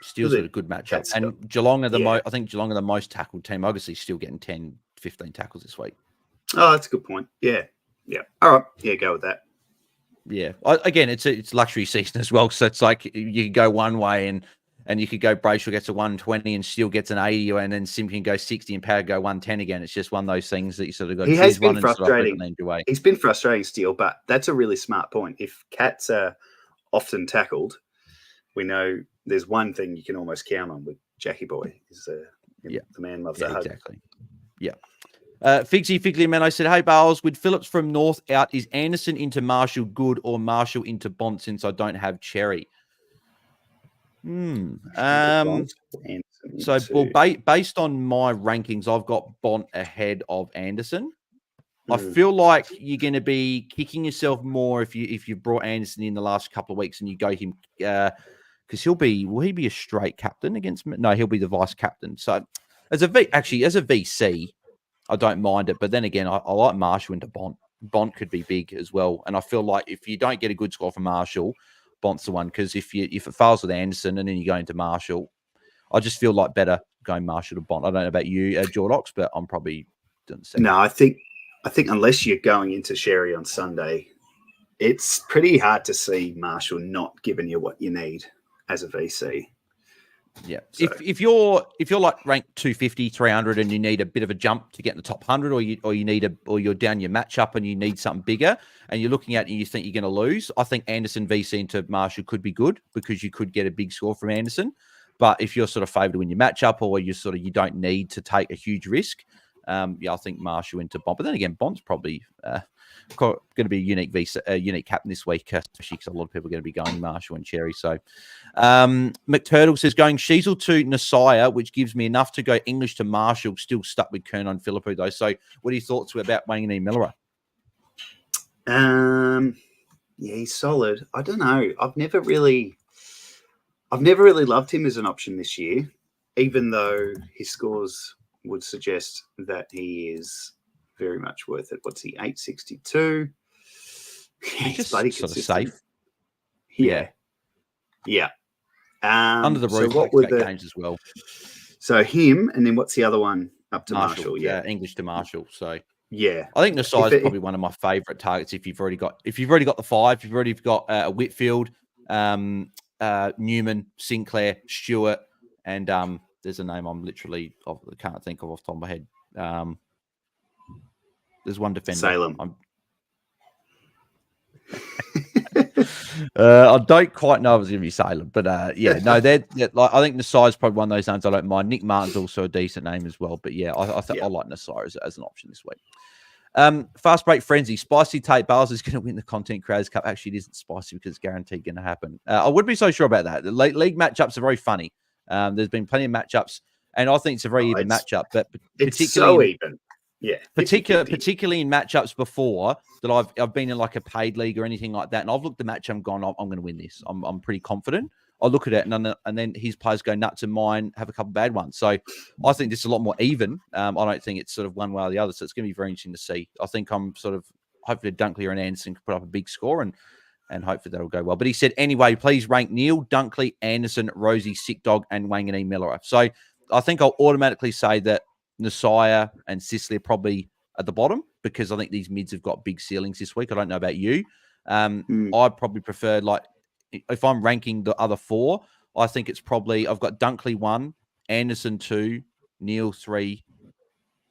Steele's a good matchup. And Geelong are I think Geelong are the most tackled team. Obviously, still getting 10, 15 tackles this week. Oh, that's a good point. Yeah. All right. Yeah, go with that. Yeah. Again, it's luxury season as well, so it's like you could go one way and you could go Brayshaw gets a 120 and still gets an 80, and then Simpkin go 60 and Power go 110 again. It's just one of those things that you sort of got to choose one and frustrating. He's been frustrating, Steele, but that's a really smart point. If cats are often tackled, we know there's one thing you can almost count on with Jackie Boy is the man loves a hug. Exactly. Yeah. Figsy man, I said, hey Bales, with Phillips from North out, is Anderson into Marshall good or Marshall into Bont since I don't have Cherry? Based on my rankings, I've got Bont ahead of Anderson. I feel like you're going to be kicking yourself more if you brought Anderson in the last couple of weeks and you go him because will he be a straight captain against me? No, he'll be the vice captain. So as a VC, I don't mind it. But then again, I like Marshall into Bont. Bont could be big as well. And I feel like if you don't get a good score from Marshall, Bont's the one, because if it fails with Anderson and then you go into Marshall, I just feel like better going Marshall to Bont. I don't know about you, Jordox, but I'm probably doing the same. No, I think unless you're going into Sherry on Sunday, it's pretty hard to see Marshall not giving you what you need as a VC. Yeah. So- If you're like ranked 250, 300 and you need a bit of a jump to get in the top 100 or you're down your matchup and you need something bigger and you're looking at it and you think you're going to lose, I think Anderson VC into Marshall could be good because you could get a big score from Anderson. But if you're sort of favored to win your matchup or you don't need to take a huge risk, I think Marshall into Bond. But then again, Bond's probably going to be a unique captain this week, especially because a lot of people are going to be going Marshall and Cherry. So McTurtle says going Sheasel to Nasaya, which gives me enough to go English to Marshall, still stuck with Kern on Philippou though. So what are your thoughts about Wangani Miller? Yeah, he's solid. I don't know. I've never really loved him as an option this year, even though his scores would suggest that he is very much worth it. What's he, 862? He's just sort of safe. Yeah. Under the roof, so what were the games as well. So him, and then what's the other one up to Marshall? Yeah, English to Marshall. So yeah, I think Nasai is probably one of my favourite targets. If you've already got the five, you've already got a Whitfield, Newman, Sinclair, Stewart, and there's a name I can't think of off the top of my head. There's one defender. Salem. I don't quite know if it's going to be Salem, but I think Nasai is probably one of those names I don't mind. Nick Martin's also a decent name as well, but I like Nasai as an option this week. Fast break frenzy, spicy tape. Bales is going to win the Content Creators Cup. Actually, it isn't spicy because it's guaranteed going to happen. I wouldn't be so sure about that. The league matchups are very funny. There's been plenty of matchups, and I think it's a very even matchup. But it's so even. Yeah, particularly in matchups before that I've been in like a paid league or anything like that, and I've looked at the match and gone, I'm going to win this. I'm pretty confident. I look at it and then his players go nuts and mine have a couple of bad ones. So I think this is a lot more even. I don't think it's sort of one way or the other. So it's going to be very interesting to see. I think I'm sort of hopefully Dunkley and Anderson can put up a big score and hopefully that'll go well. But he said, anyway, please rank Neil, Dunkley, Anderson, Rosie, Sick Dog, and Wangani Miller. So I think I'll automatically say that Nasaya and Sicily are probably at the bottom because I think these mids have got big ceilings this week. I don't know about you. I'd probably prefer, like, if I'm ranking the other four, I think it's probably I've got Dunkley 1, Anderson 2, Neil 3,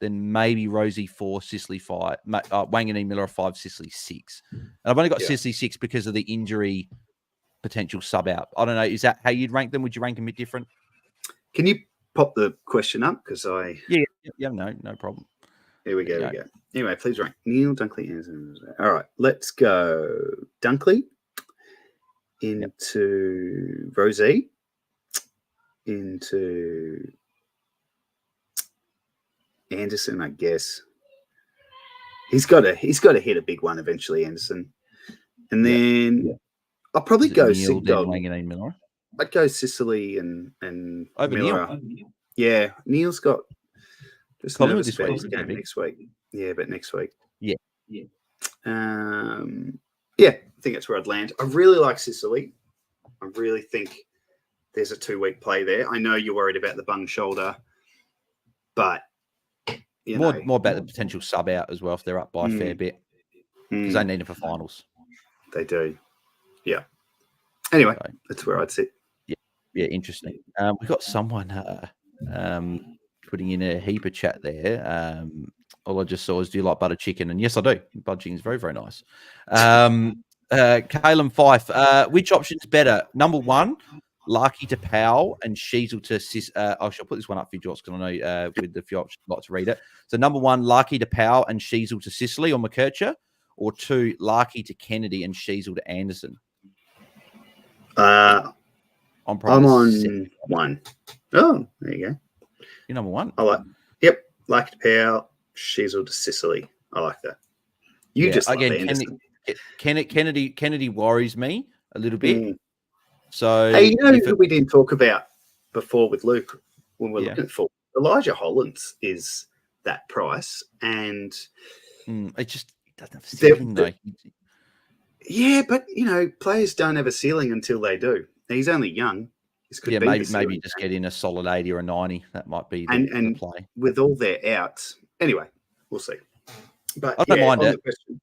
then maybe Rosie 4, Sicily 5, Wangani Miller 5, Sicily 6. And I've only got Sicily 6 because of the injury potential sub out. I don't know. Is that how you'd rank them? Would you rank them a bit different? Can you pop the question up? Because no problem. Here we go. Anyway, please rank Neil, Dunkley, Anderson. All right, let's go Dunkley into Rosie, into Anderson, I guess. He's got to hit a big one eventually, Anderson. And then I'll probably go Sick Dog. I'd go Sicily and over Miller. Neil. Yeah, Neil's got just Collingwood nervous this about week, his game next week. Yeah, but next week. Yeah. I think that's where I'd land. I really like Sicily. I really think there's a 2-week play there. I know you're worried about the bung shoulder, but more about the potential sub out as well if they're up by a fair bit because they need it for finals. They do. Yeah. Anyway, that's where I'd sit. Yeah, interesting. We've got someone putting in a heap of chat there. All I just saw is, do you like butter chicken? And yes, I do. Butter chicken is very, very nice. Caleb Fife, which option's better? Number 1, Larky to Powell and Sheasel to Sis. I shall put this one up for you, Josh, because I know with the few options, I'd like to read it. So number 1, Larky to Powell and Sheasel to Sicily or McKercher, or 2, Larky to Kennedy and Sheasel to Anderson. I'm on 1. Oh, there you go. You're number 1. I like. Larky to Powell, Sheasel to Sicily. I like that. Just again, Anderson. Kennedy worries me a little bit. So, hey, who we didn't talk about before with Luke when we're looking for Elijah Hollands is that price, and it just doesn't have a ceiling though. Yeah, but players don't have a ceiling until they do. He's only young. This could be maybe just get in a solid 80 or a 90. That might be the play. With all their outs, anyway, we'll see. But I don't mind it. Question,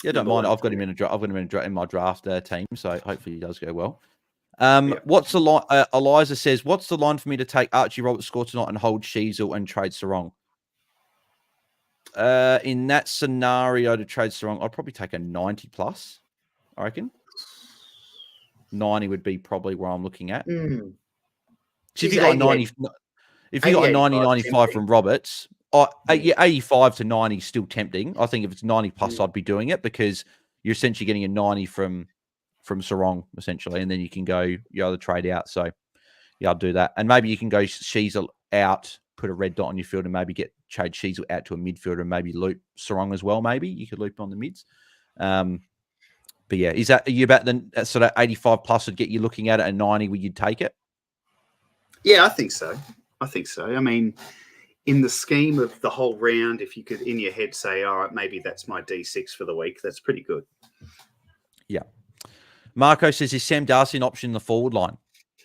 I don't mind it. I've got him in my draft team, so hopefully he does go well. What's the line? Eliza says, "What's the line for me to take Archie Roberts score tonight and hold Sheasel and trade Sarong?" In that scenario, to trade Sarong, I'd probably take a 90 plus. I reckon 90 would be probably where I'm looking at. So if you got a 90, if you got a 90, 95 from Roberts, 85 to 90 is still tempting. I think if it's 90 plus, I'd be doing it because you're essentially getting a 90 from Sarong, essentially, and then you can go your other trade out. So, yeah, I'll do that. And maybe you can go Sheasel out, put a red dot on your field, and maybe trade Sheasel out to a midfielder and maybe loop Sarong as well. Maybe you could loop on the mids. But yeah, are you about the sort of 85 plus would get you looking at it, and 90 would you take it? Yeah, I think so. I mean, in the scheme of the whole round, if you could in your head say, all right, maybe that's my D6 for the week, that's pretty good. Yeah. Marco says, is Sam Darcy an option in the forward line?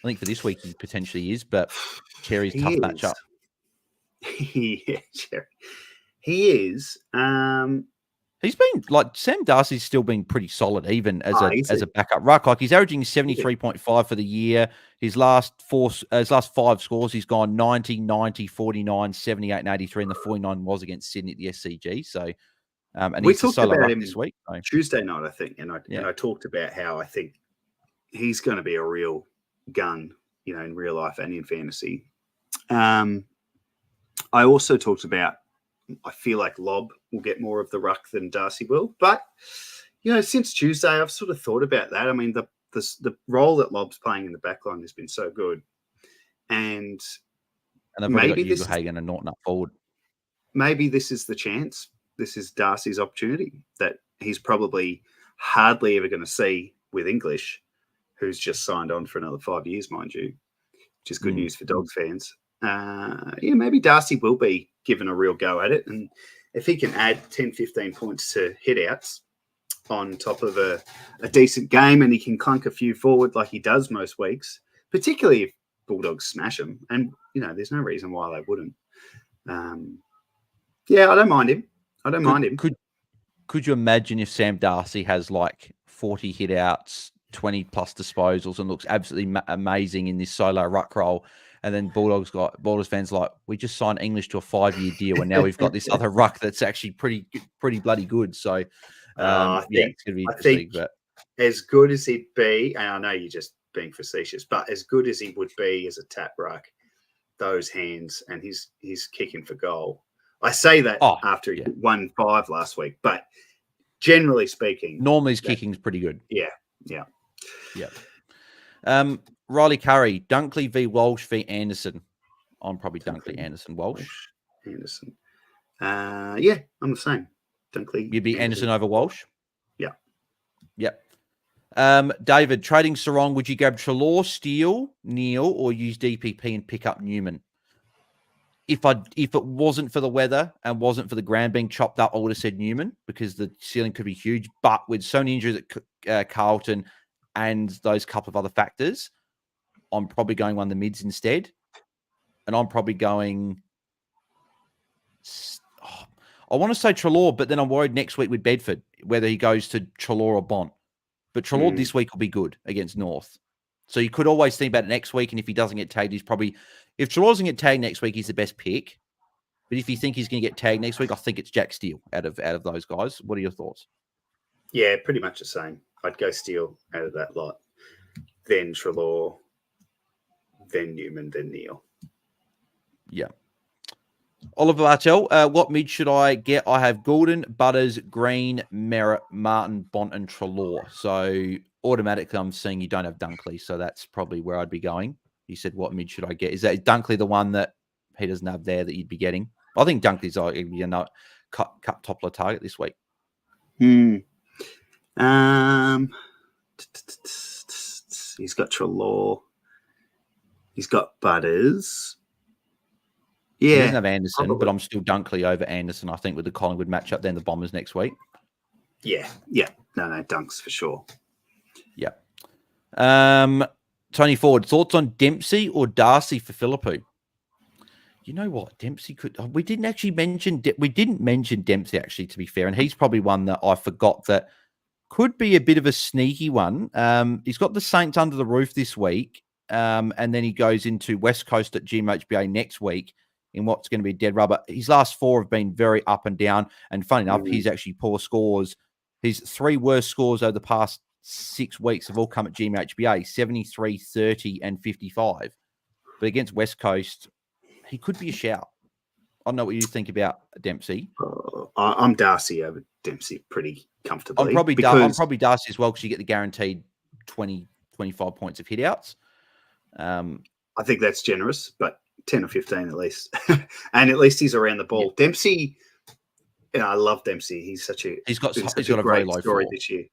I think for this week he potentially is, but Cherry's tough matchup. Yeah, Cherry. He is. He's been Sam Darcy's still been pretty solid, even as a backup ruck. Like he's averaging 73.5 for the year. His last 5 scores, he's gone 90, 90, 49, 78, and 83, and the 49 was against Sydney at the SCG. So, and we he's talked solo about ruck him this week. So. Tuesday night, I think, and I talked about how I think he's going to be a real gun, in real life and in fantasy. I also talked about, I feel like Lob will get more of the ruck than Darcy will. But, since Tuesday, I've sort of thought about that. I mean, the role that Lob's playing in the back line has been so good. And they've maybe got Hagen and Norton up forward. Maybe this is the chance. This is Darcy's opportunity that he's probably hardly ever going to see with English, who's just signed on for another 5 years, mind you, which is good news for Dogs fans. Maybe Darcy will be given a real go at it. And if he can add 10, 15 points to hit-outs on top of a decent game and he can clunk a few forward like he does most weeks, particularly if Bulldogs smash him. And, there's no reason why they wouldn't. I don't mind him. Could you imagine if Sam Darcy has 40 hit-outs, 20 plus disposals and looks absolutely amazing in this solo ruck role? And then Bulldogs fans we just signed English to a 5-year deal, and now we've got this other ruck that's actually pretty bloody good. So, it's going to be interesting. But as good as he'd be, and I know you're just being facetious, but as good as he would be as a tap ruck, those hands, and he's kicking for goal. I say that after he won 5 last week, but generally speaking, normally his kicking's pretty good. Yeah. Riley Curry, Dunkley v Walsh v Anderson. I'm probably Dunkley, Anderson, Walsh. Anderson. I'm the same. Dunkley. You'd be Anderson over Walsh? Yeah. Yep. David, trading Sarong, would you grab Treloar, Steele, Neil, or use DPP and pick up Newman? If it wasn't for the weather and wasn't for the ground being chopped up, I would have said Newman because the ceiling could be huge. But with so many injuries at Carlton and those couple of other factors, I'm probably going one of the mids instead. And I'm probably going... I want to say Treloar, but then I'm worried next week with Bedford, whether he goes to Treloar or Bont. But Treloar this week will be good against North. So you could always think about it next week, and if he doesn't get tagged, he's probably... If Treloar doesn't get tagged next week, he's the best pick. But if you think he's going to get tagged next week, I think it's Jack Steele out of those guys. What are your thoughts? Yeah, pretty much the same. I'd go Steele out of that lot. Then Treloar, then Newman, then Neil. Yeah. Oliver Bartel, what mid should I get? I have Goulden, Butters, Green, Merritt, Martin, Bont, and Treloar. So automatically I'm seeing you don't have Dunkley, so that's probably where I'd be going. You said, what mid should I get? Is Dunkley the one that he doesn't have there that you'd be getting? I think Dunkley's cup toppler target this week. He's got Treloar. He's got Butters. Yeah. He doesn't have Anderson, probably. But I'm still Dunkley over Anderson, I think, with the Collingwood matchup, then the Bombers next week. Yeah. No, Dunks for sure. Yeah. Tony Ford, thoughts on Dempsey or Darcy for Philippou? You know what? Dempsey could... We didn't mention Dempsey, actually, to be fair, and he's probably one that I forgot that could be a bit of a sneaky one. He's got the Saints under the roof this week, and then he goes into West Coast at GMHBA next week in what's going to be dead rubber. His last 4 have been very up and down, and funny enough, he's actually poor scores. His 3 worst scores over the past 6 weeks have all come at GMHBA, 73, 30, and 55. But against West Coast, he could be a shout. I don't know what you think about Dempsey. I'm Darcy over Dempsey pretty comfortably. I'm probably Darcy as well, because you get the guaranteed 20, 25 points of hitouts. I think that's generous, but 10 or 15 at least. And at least he's around the ball. Yeah. Dempsey, I love Dempsey. He's got a very low story this year.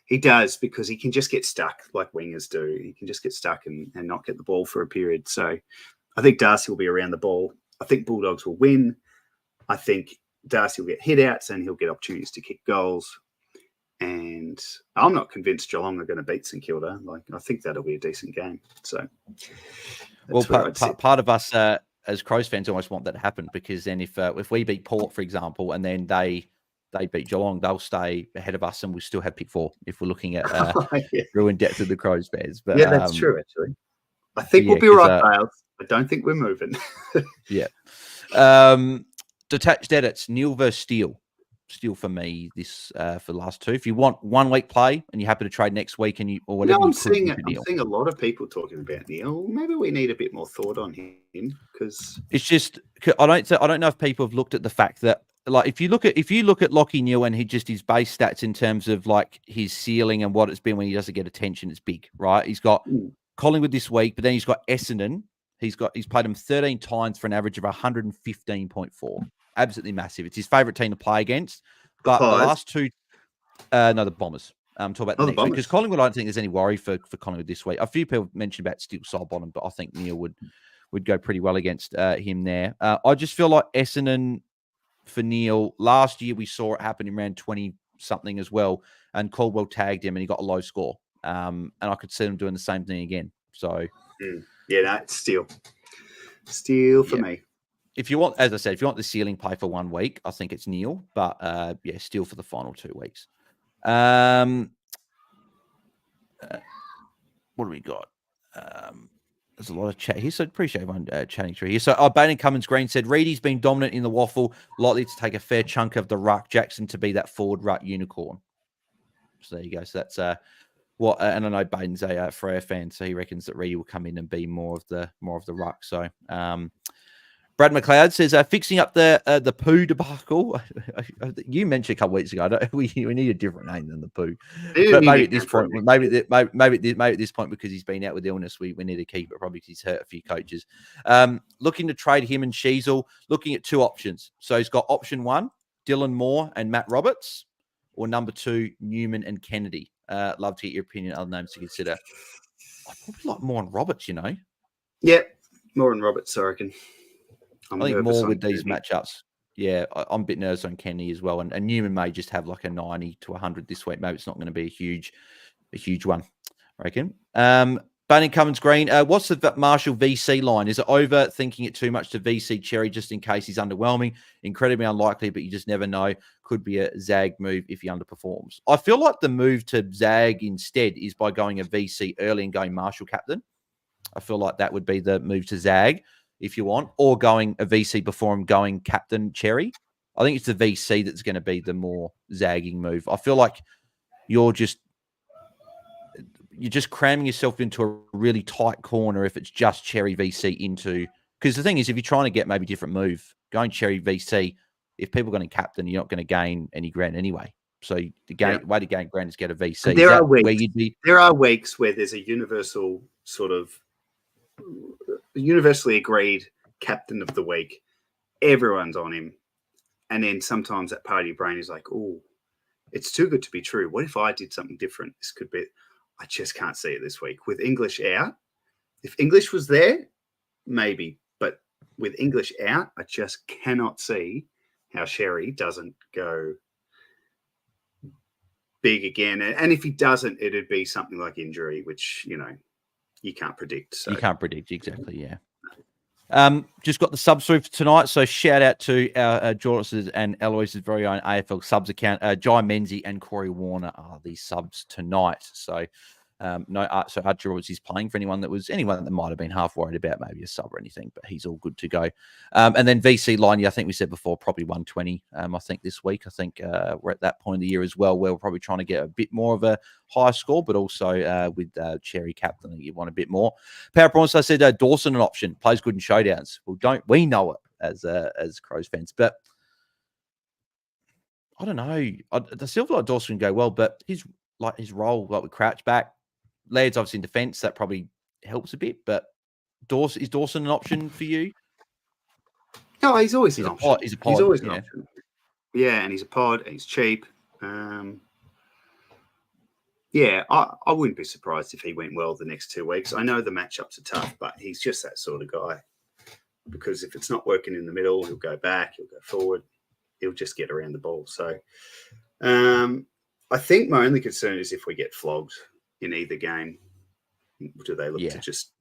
He does, because he can just get stuck like wingers do. He can just get stuck and not get the ball for a period. So I think Darcy will be around the ball. I think Bulldogs will win. I think Darcy will get hitouts and he'll get opportunities to kick goals. And I'm not convinced Geelong are going to beat St Kilda. Like, I think that'll be a decent game. So, well, part of us as Crows fans almost want that to happen, because then if we beat Port, for example, and then they beat Geelong, they'll stay ahead of us, and we'll still have pick 4 if we're looking at real in depth of the Crows fans. But yeah, that's true. Actually, I think we'll be right, Bales. I don't think we're moving. Yeah. Detached edits, Neil versus Steele. Steele for me this for the last 2. If you want 1 week play and you're happy to trade next week and or whatever, I'm seeing a lot of people talking about Neil. Maybe we need a bit more thought on him, because it's just I don't know if people have looked at the fact that, like, if you look at Lachie Neale and his base stats in terms of like his ceiling and what it's been when he doesn't get attention, it's big, right? He's got Collingwood this week, but then he's got Essendon. He's played him 13 times for an average of 115.4. Absolutely massive. It's his favourite team to play against. But the last 2, no, the Bombers. I'm talking about the next week, because Collingwood, I don't think there's any worry for Collingwood this week. A few people mentioned about Steele side bottom, but I think Neil would go pretty well against him there. I just feel like Essendon for Neil, last year we saw it happen in round 20 something as well, and Caldwell tagged him and he got a low score. And I could see him doing the same thing again. So it's Steele for me. If you want, as I said, if you want the ceiling play for 1 week, I think it's Neil. But Steele for the final 2 weeks. What do we got? There's a lot of chat here, so appreciate everyone chatting through here. So, Baden Cummins Green said, Reedy's been dominant in the waffle, likely to take a fair chunk of the ruck. Jackson to be that forward ruck unicorn. So there you go. So that's and I know Baden's a Freo fan, so he reckons that Reedy will come in and be more of the ruck. So, Brad McLeod says, fixing up the poo debacle. You mentioned a couple of weeks ago, we need a different name than the poo. But maybe at this point, maybe at this point, because he's been out with illness, we need to keep it, probably because he's hurt a few coaches. Looking to trade him and Sheasel, looking at 2 options. So he's got option 1, Dylan Moore and Matt Roberts, or number 2, Newman and Kennedy. Love to get your opinion, other names to consider. I probably like Moore and Roberts, Yeah, Moore and Roberts, I reckon. I think more with these matchups. Yeah, I'm a bit nervous on Kenny as well. And Newman may just have like a 90 to 100 this week. Maybe it's not going to be a huge one, I reckon. Banning Cummins Green, what's the Marshall VC line? Is it overthinking it too much to VC Cherry just in case he's underwhelming? Incredibly unlikely, but you just never know. Could be a zag move if he underperforms. I feel like the move to zag instead is by going a VC early and going Marshall captain. I feel like that would be the move to zag, if you want, or going a VC before him going captain Cherry. I think it's the VC that's going to be the more zagging move. I feel like you're just cramming yourself into a really tight corner if it's just Cherry VC into, because the thing is, if you're trying to get maybe a different move, going Cherry VC, if people are going to captain, you're not going to gain any ground anyway. So the way to gain ground is get a VC. And there are weeks where there's a universal sort of universally agreed captain of the week. Everyone's on him. And then sometimes that part of your brain is like, oh, it's too good to be true. What if I did something different? This could be, I just can't see it this week. With English out, if English was there, maybe. But with English out, I just cannot see how Sherry doesn't go big again. And if he doesn't, it'd be something like injury, which, you can't predict. So. You can't predict, exactly, yeah. Just got the subs through for tonight. So shout out to our Jordox's and Eloise's very own AFL subs account. Jai Menzies and Corey Warner are the subs tonight. So so Archer is playing for anyone that might have been half worried about maybe a sub or anything, but he's all good to go. And then VC line, I think we said before, probably 120. I think this week, I think we're at that point of the year as well, where we're probably trying to get a bit more of a higher score, but also with Cherry Captain, you want a bit more. Power Prawns, I said Dawson an option, plays good in showdowns. Well, don't we know it as Crows fans, but I don't know. I still feel like Dawson can go well, but his role, like with Crouch back, Laird's obviously in defence, that probably helps a bit, but is Dawson an option for you? No, he's always an option. He's a pod. He's always an option. Yeah, and he's a pod. He's cheap. Yeah, I wouldn't be surprised if he went well the next 2 weeks. I know the matchups are tough, but he's just that sort of guy. Because if it's not working in the middle, he'll go back, he'll go forward, he'll just get around the ball. So I think my only concern is if we get flogged in either game, do they look to just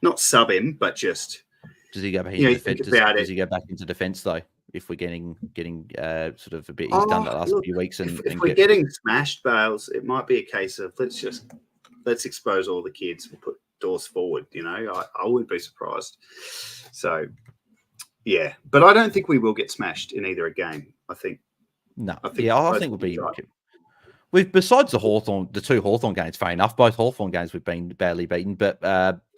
not sub him, but just does he go back into defense? Does he go back into defense though? If we're getting sort of a bit, he's done that last few weeks. And if we're getting smashed, Bales, it might be a case of let's expose all the kids. We'll put Dawes forward. I wouldn't be surprised. So yeah, but I don't think we will get smashed in either a game. I think we'll be. Besides the two Hawthorn games, fair enough. Both Hawthorn games we've been badly beaten, but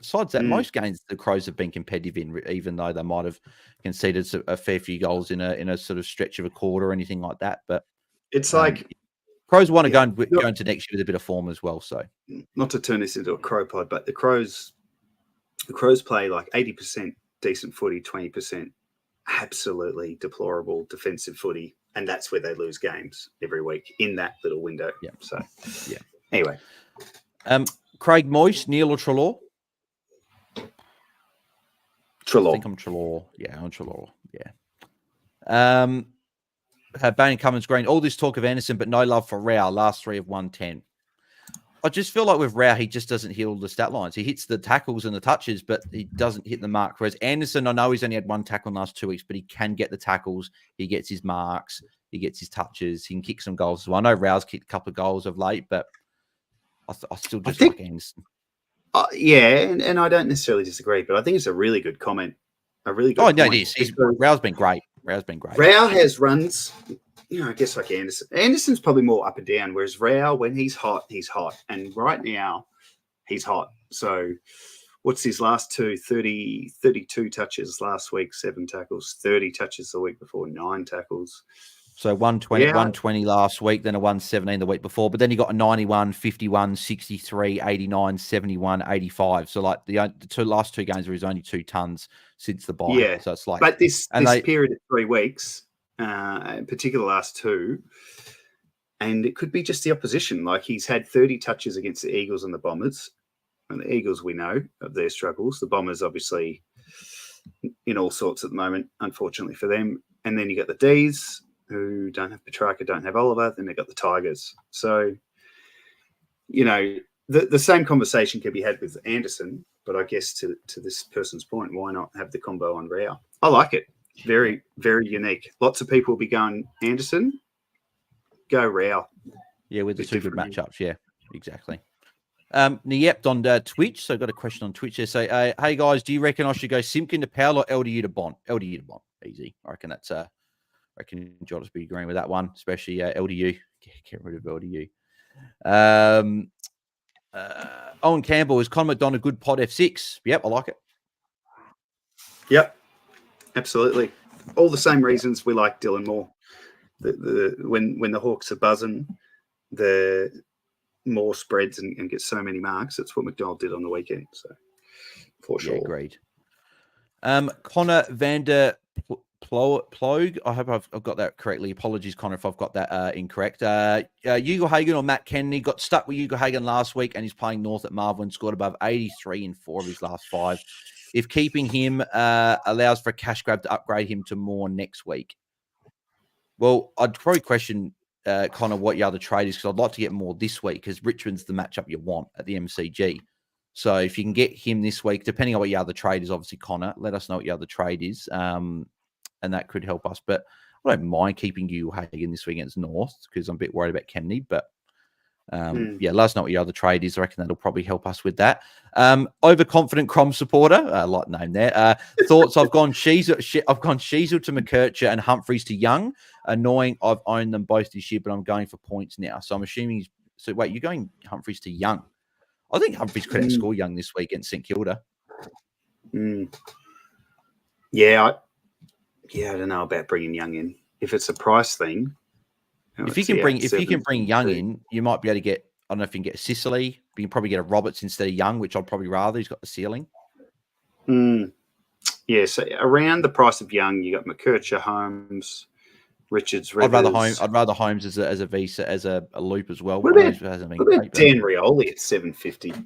besides that, most games the Crows have been competitive in, even though they might have conceded a fair few goals in a sort of stretch of a quarter or anything like that. But it's like Crows want to go into next year with a bit of form as well. So not to turn this into a Crow pod, but the Crows play like 80% decent footy, 20% absolutely deplorable defensive footy. And that's where they lose games every week in that little window. Yeah. So, Anyway. Craig Moyes, Neil or Treloar? Treloar. I think I'm Treloar. Yeah, I'm Treloar. Yeah. Bain Cummins Green. All this talk of Anderson, but no love for Rao. Last 3 of 110. I just feel like with Rao, he just doesn't hit all the stat lines. He hits the tackles and the touches, but he doesn't hit the mark. Whereas Anderson, I know he's only had 1 tackle in the last 2 weeks, but he can get the tackles. He gets his marks. He gets his touches. He can kick some goals as well. I know Rao's kicked a couple of goals of late, but I still just like Anderson. And I don't necessarily disagree, but I think it's a really good comment. A really good point. It is. Rao's been great. Rao has runs... I guess like Anderson. Anderson's probably more up and down, whereas Rao, when he's hot, he's hot. And right now, he's hot. So what's his last 32 touches last week, 7 tackles, 30 touches the week before, 9 tackles. So 120 last week, then a 117 the week before. But then he got a 91, 51, 63, 89, 71, 85. So like the last 2 games were his only 2 tons since the bye. Yeah. So it's like... But this period of 3 weeks... in particular last 2, and it could be just the opposition. Like he's had 30 touches against the Eagles and the Bombers, and the Eagles we know of their struggles. The Bombers obviously in all sorts at the moment, unfortunately for them. And then you got the D's who don't have Petrarca, don't have Oliver. Then they got the Tigers. So the same conversation can be had with Anderson, but I guess to this person's point, why not have the combo on Rao? I like it. Very, very unique. Lots of people will be going Anderson, go Rao. Yeah, with the 2 good matchups. Yeah, exactly. Niept on Twitch. So I've got a question on Twitch there. So, hey guys, do you reckon I should go Simpkin to Powell or LDU to Bond? LDU to Bond. Easy. I reckon that's I reckon Jordox be agreeing with that one, especially LDU. Get rid of LDU. Owen Campbell, is Conor McDonald a good pod F6? Yep, I like it. Yep. Absolutely. All the same reasons we like Dylan Moore. When the Hawks are buzzing, the Moore spreads and gets so many marks. That's what McDonald did on the weekend. So for sure. Yeah, agreed. Connor Vander Plogue. I hope I've got that correctly. Apologies, Connor, if I've got that incorrect. Hugo Hagan or Matt Kennedy got stuck with Hugo Hagan last week, and he's playing North at Marvel and scored above 83 in 4 of his last 5. If keeping him allows for a cash grab to upgrade him to more next week. Well, I'd probably question, Connor, what your other trade is, because I'd like to get more this week, because Richmond's the matchup you want at the MCG. So if you can get him this week, depending on what your other trade is, obviously Connor, let us know what your other trade is, and that could help us. But I don't mind keeping you Hagen this week against North because I'm a bit worried about Kennedy. But yeah, let us know what your other trade is. I reckon that'll probably help us with that. Overconfident Crom supporter, I like the name there. Thoughts? I've gone Sheasel to McKercher and Humphreys to Young. Annoying. I've owned them both this year, but I'm going for points now. So I'm assuming. So wait, you're going Humphreys to Young? I think Humphreys could outscore Young this week against St Kilda. Yeah, I don't know about bringing Young in. If it's a price thing, if you can bring Young in, you might be able to get. I don't know if you can get Sicily, but you can probably get a Roberts instead of Young, which I'd probably rather. He's got the ceiling. Yeah, so around the price of Young, you got McKercher, Holmes, Richards, Rivers. I'd rather Holmes as a visa as a loop as well. What about Dan Rioli at $7.50?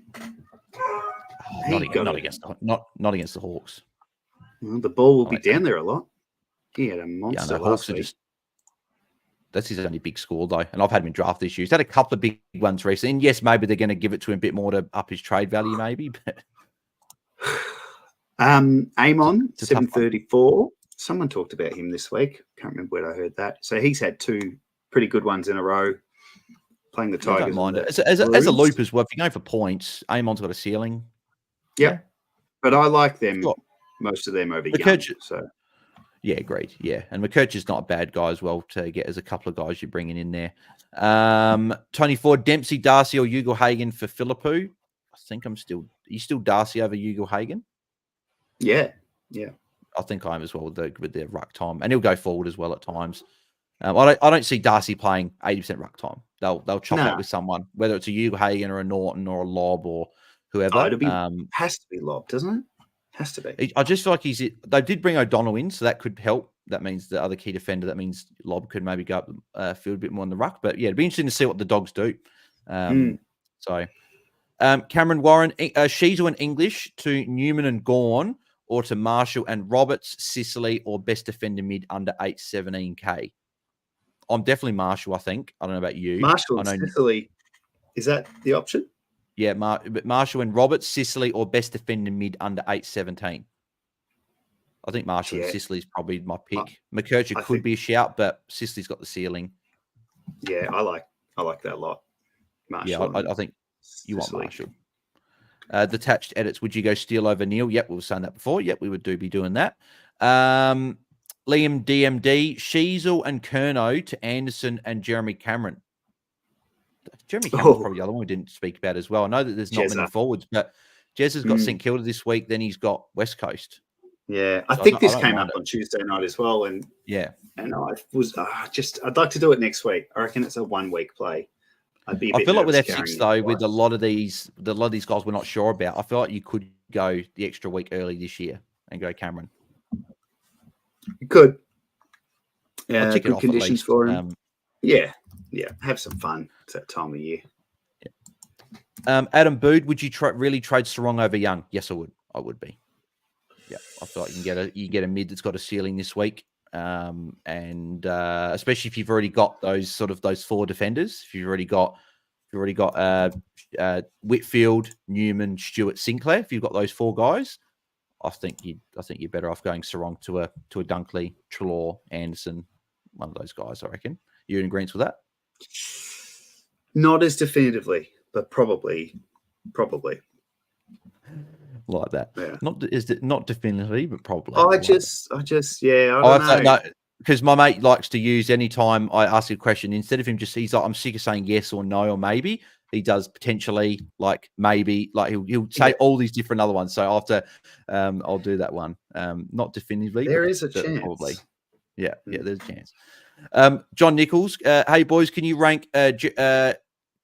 Not against the Hawks. Well, the ball will be down there a lot. He had a monster last week. That's his only big score, though. And I've had him in draft issues. He's had a couple of big ones recently. And yes, maybe they're going to give it to him a bit more to up his trade value, maybe. But Amon, 734. Someone talked about him this week. Can't remember where I heard that. So he's had two pretty good ones in a row playing the Tigers. I don't mind it. As a loop as well, if you're going for points, Amon's got a ceiling. Yeah. But I like them, most of them over Young. So. Yeah, agreed. Yeah. And McKercher's not a bad guy as well to get as a couple of guys you're bringing in there. Tony Ford, Dempsey, Darcy, or Ugle-Hagan for Philippou. I think are you still Darcy over Ugle-Hagan? Yeah. I think I am as well with the ruck time. And he'll go forward as well at times. I don't see Darcy playing 80% ruck time. They'll chop that with someone, whether it's a Ugle-Hagan or a Norton or a Lob or whoever. Has to be Lob, doesn't it? Has to be. I just feel like they did bring O'Donnell in, so that could help. That means the other key defender. That means Lob could maybe go up field a bit more in the ruck. But yeah, it'd be interesting to see what the Dogs do. So, Cameron Warren, Sheasel and English to Newman and Gawn, or to Marshall and Roberts, Sicily, or best defender mid under 817K. I'm definitely Marshall. I think. I don't know about you. Marshall and Sicily. Is that the option? Yeah, but Marshall and Roberts, Sicily, or best defender mid under 817. I think Marshall and Sicily is probably my pick. McKercher could be a shout, but Sicily's got the ceiling. Yeah, I like that a lot. Marshall. Yeah, I think you want Marshall. Detached edits. Would you go Steele over Neil? Yep, we were saying that before. Yep, we would be doing that. Liam DMD, Sheasel and Curnow to Anderson and Jeremy Cameron. Jeremy Cameron's probably the other one we didn't speak about as well. I know that there's not many forwards, but Jez has got St Kilda this week. Then he's got West Coast. Yeah, I think this came up on Tuesday night as well. And and I'd like to do it next week. I reckon it's a 1 week play. I feel like with F6 though, with a lot of these guys we're not sure about. I feel like you could go the extra week early this year and go Cameron. You could. Yeah, good conditions for him. Yeah. Have some fun. It's that time of year. Yeah. Adam Bood, would you really trade Sarong over Young? Yes, I would. I would be. Yeah, I feel like you get a mid that's got a ceiling this week, and especially if you've already got those 4 defenders. If you've already got Whitfield, Newman, Stewart, Sinclair. If you've got those 4 guys, I think you're better off going Sarong to a Dunkley, Trelaw, Anderson, one of those guys. I reckon. You in agreement with that? Not as definitively, but probably. Like that. Yeah. Not definitively, but probably. I don't know. Because my mate likes to use anytime I ask a question, instead of him he's like, I'm sick of saying yes or no or maybe, he does potentially, like maybe, like he'll say all these different other ones. So after I'll do that one. Not definitively. There is a chance. Probably. Yeah, there's a chance. John Nichols, hey boys, can you rank Connor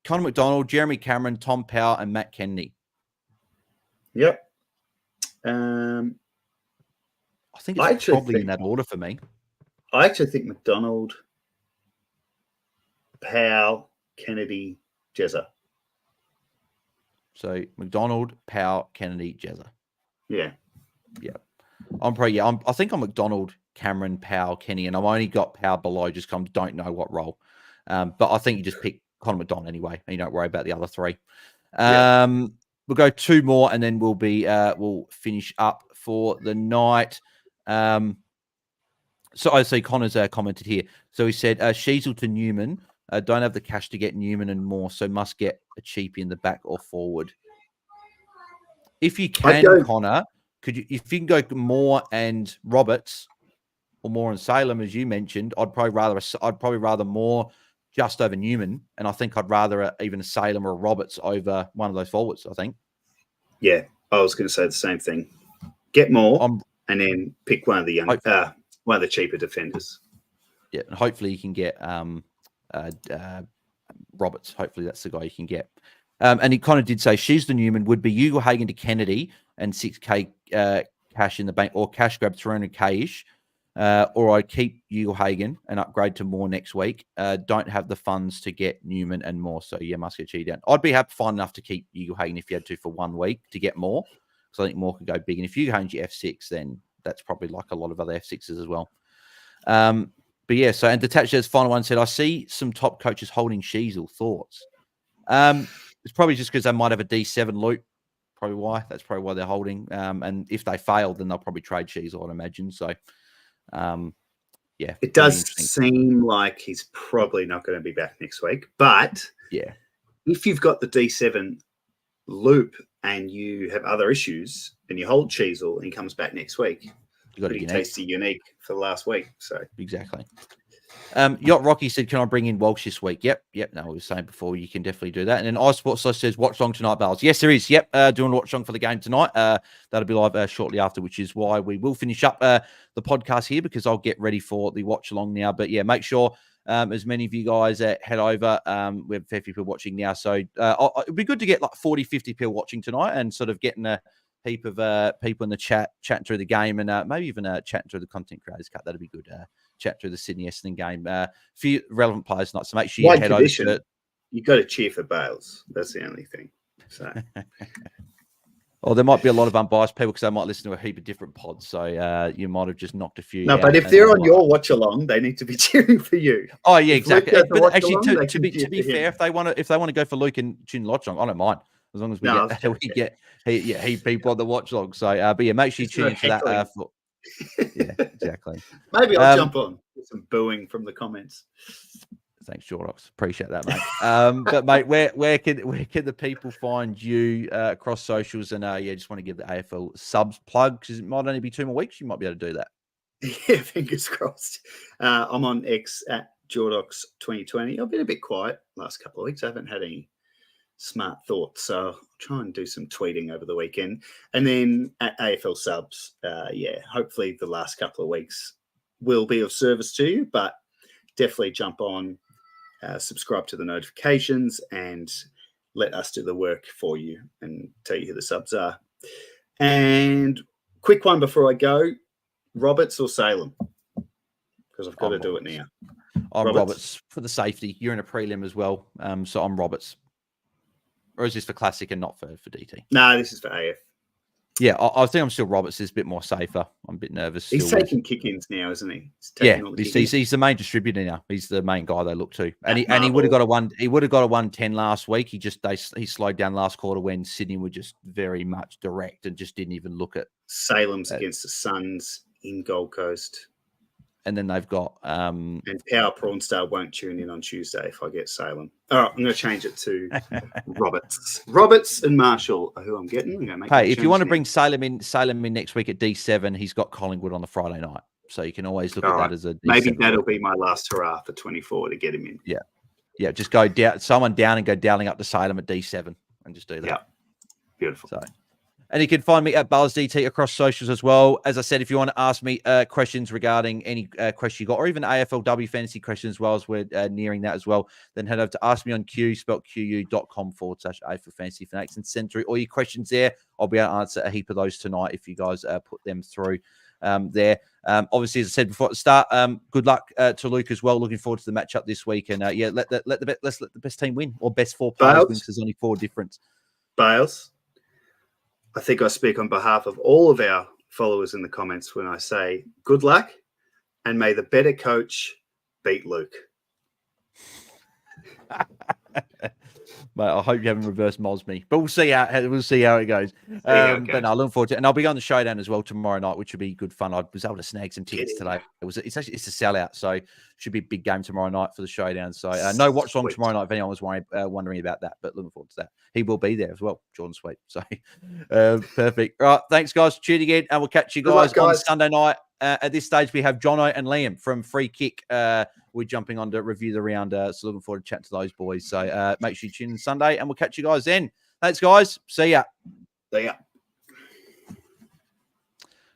McDonald, Jeremy Cameron, Tom Powell, and Matt Kennedy? Yep. I think it's probably in that order for me. I actually think McDonald, Powell, Kennedy, Jezza. So McDonald, Powell, Kennedy, Jezza. Yeah. I think I'm McDonald, Cameron, Powell, Kenny, and I've only got Powell below just because I don't know what role. But I think you just pick Connor McDonald anyway, and you don't worry about the other 3. we'll go two more, and then we'll finish up for the night. So I see Connor's commented here. So he said, Sheasel to Newman, don't have the cash to get Newman and more, so must get a cheapie in the back or forward. If you can, Connor, if you can go Moore and Roberts, or Moore and Salem, as you mentioned, I'd probably rather Moore just over Newman, and I think I'd rather even a Salem or a Roberts over one of those forwards. I think. Yeah, I was going to say the same thing. Get Moore, and then pick one of the one of the cheaper defenders. Yeah, and hopefully you can get Roberts. Hopefully that's the guy you can get. And he kind of did say she's the Newman would be Ugle-Hagan to Kennedy and 6K cash in the bank, or cash grab 300K-ish. Or I keep Ugle-Hagan and upgrade to Moore next week. Don't have the funds to get Newman and Moore, so yeah, must get cheated down. I'd be happy fine enough to keep Ugle-Hagan if you had to for 1 week to get more, because I think Moore could go big. And if Ugle-Hagan's your F6, then that's probably like a lot of other F6s as well. But yeah, so, and Detached as final one said, I see some top coaches holding Sheasel. Thoughts? It's probably just because they might have a D7 loop. Probably why. That's probably why they're holding. And if they fail, then they'll probably trade Sheasel, I'd imagine. So, yeah. It does seem like he's probably not going to be back next week. But yeah, if you've got the D7 loop and you have other issues and you hold Sheasel and he comes back next week, you got pretty tasty unique for the last week. So exactly. Yacht Rocky said, can I bring in Walsh this week? Yep. No, we were saying before, you can definitely do that. And then iSports says, watch long tonight, Bales. Yes, there is. Yep. Doing a watch long for the game tonight. That'll be live shortly after, which is why we will finish up the podcast here, because I'll get ready for the watch along now. But yeah, make sure as many of you guys head over. We have a fair few people watching now. So it'd be good to get like 40, 50 people watching tonight and sort of getting a heap of people in the chat, chatting through the game, and maybe even chatting through the Content Creators Cut. That'd be good. Chat through the Sydney Essendon game. A few relevant players tonight, so make sure you head over to it. You've got to cheer for Bales. That's the only thing. So. Well, there might be a lot of unbiased people because they might listen to a heap of different pods. So you might have just knocked a few. No, but if they're on your watch along, they need to be cheering for you. Oh yeah, exactly. But actually, to be fair, if they want to go for Luke and Chin watch along, I don't mind, as long as we get people on the watch along. So, but yeah, make sure you tune into that. Yeah, exactly. Maybe I'll jump on with some booing from the comments. Thanks, Jordox. Appreciate that, mate. But mate, where can the people find you across socials? And just want to give the AFL subs plug, because it might only be 2 more weeks. You might be able to do that. Yeah, fingers crossed. I'm on X at Jordox 2020. I've been a bit quiet last couple of weeks. I haven't had any smart thoughts, so I'll try and do some tweeting over the weekend. And then at AFL subs, hopefully the last couple of weeks will be of service to you, but definitely jump on, subscribe to the notifications, and let us do the work for you and tell you who the subs are. And quick one before I go, Roberts or Salem? Because I've got to do it now. I'm Roberts for the safety. You're in a prelim as well, so I'm Roberts. Or is this for Classic and not for DT? No, this is for AF. Yeah, I think I'm still Roberts. Is a bit more safer. I'm a bit nervous. He's taking kick-ins now, isn't he? He's the main distributor now. He's the main guy they look to. And he would have got a 110 last week. He slowed down last quarter when Sydney were just very much direct and just didn't even look at Salem's against the Suns in Gold Coast. And then they've got and Power Prawn Star won't tune in on Tuesday if I get Salem. All right, I'm going to change it to Roberts and Marshall are who I'm getting. Hey, if you want to bring Salem in next week at D7, he's got Collingwood on the Friday night, so you can always look at that as a D7. Maybe that'll be my last hurrah for 24 to get him in. Yeah, just go down, someone down, and go downing up to Salem at D7, and just do that. Yeah, beautiful. So. And you can find me at BuzzDT across socials as well. As I said, if you want to ask me questions regarding any question you got, or even AFLW fantasy questions as well, as we're nearing that as well, then head over to askmeonq, spelled qu.com/AFL Fantasy Fanatics, and send through all your questions there. I'll be able to answer a heap of those tonight if you guys put them through there. Obviously, as I said before at the start, good luck to Luke as well. Looking forward to the matchup this week. And let's let the best team win, or best 4 players win, because there's only 4 difference. Bales. I think I speak on behalf of all of our followers in the comments when I say good luck, and may the better coach beat Luke. Mate, I hope you haven't reverse Moz me, but we'll see how it goes. But no, I look forward to it, and I'll be on the showdown as well tomorrow night, which will be good fun. I was able to snag some tickets today. It's a sellout, so should be a big game tomorrow night for the showdown. So no watch long tomorrow night if anyone was wondering about that, but looking forward to that. He will be there as well, Jordan Sweet. So perfect. All right, thanks guys. Tune again, and we'll catch you guys on Sunday night. At this stage, we have Jono and Liam from Free Kick. We're jumping on to review the round, so looking forward to chat to those boys. So make sure you tune in Sunday, and we'll catch you guys then. Thanks, guys. See ya. See ya.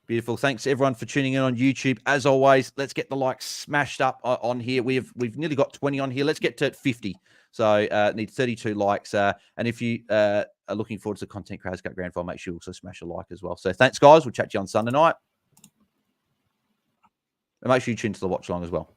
Beautiful. Thanks everyone for tuning in on YouTube. As always, let's get the likes smashed up on here. We've nearly got 20 on here. Let's get to 50. So need 32 likes. And if you are looking forward to the content creators got grand final, make sure you also smash a like as well. So thanks, guys. We'll chat to you on Sunday night. And make sure you tune to the watch along as well.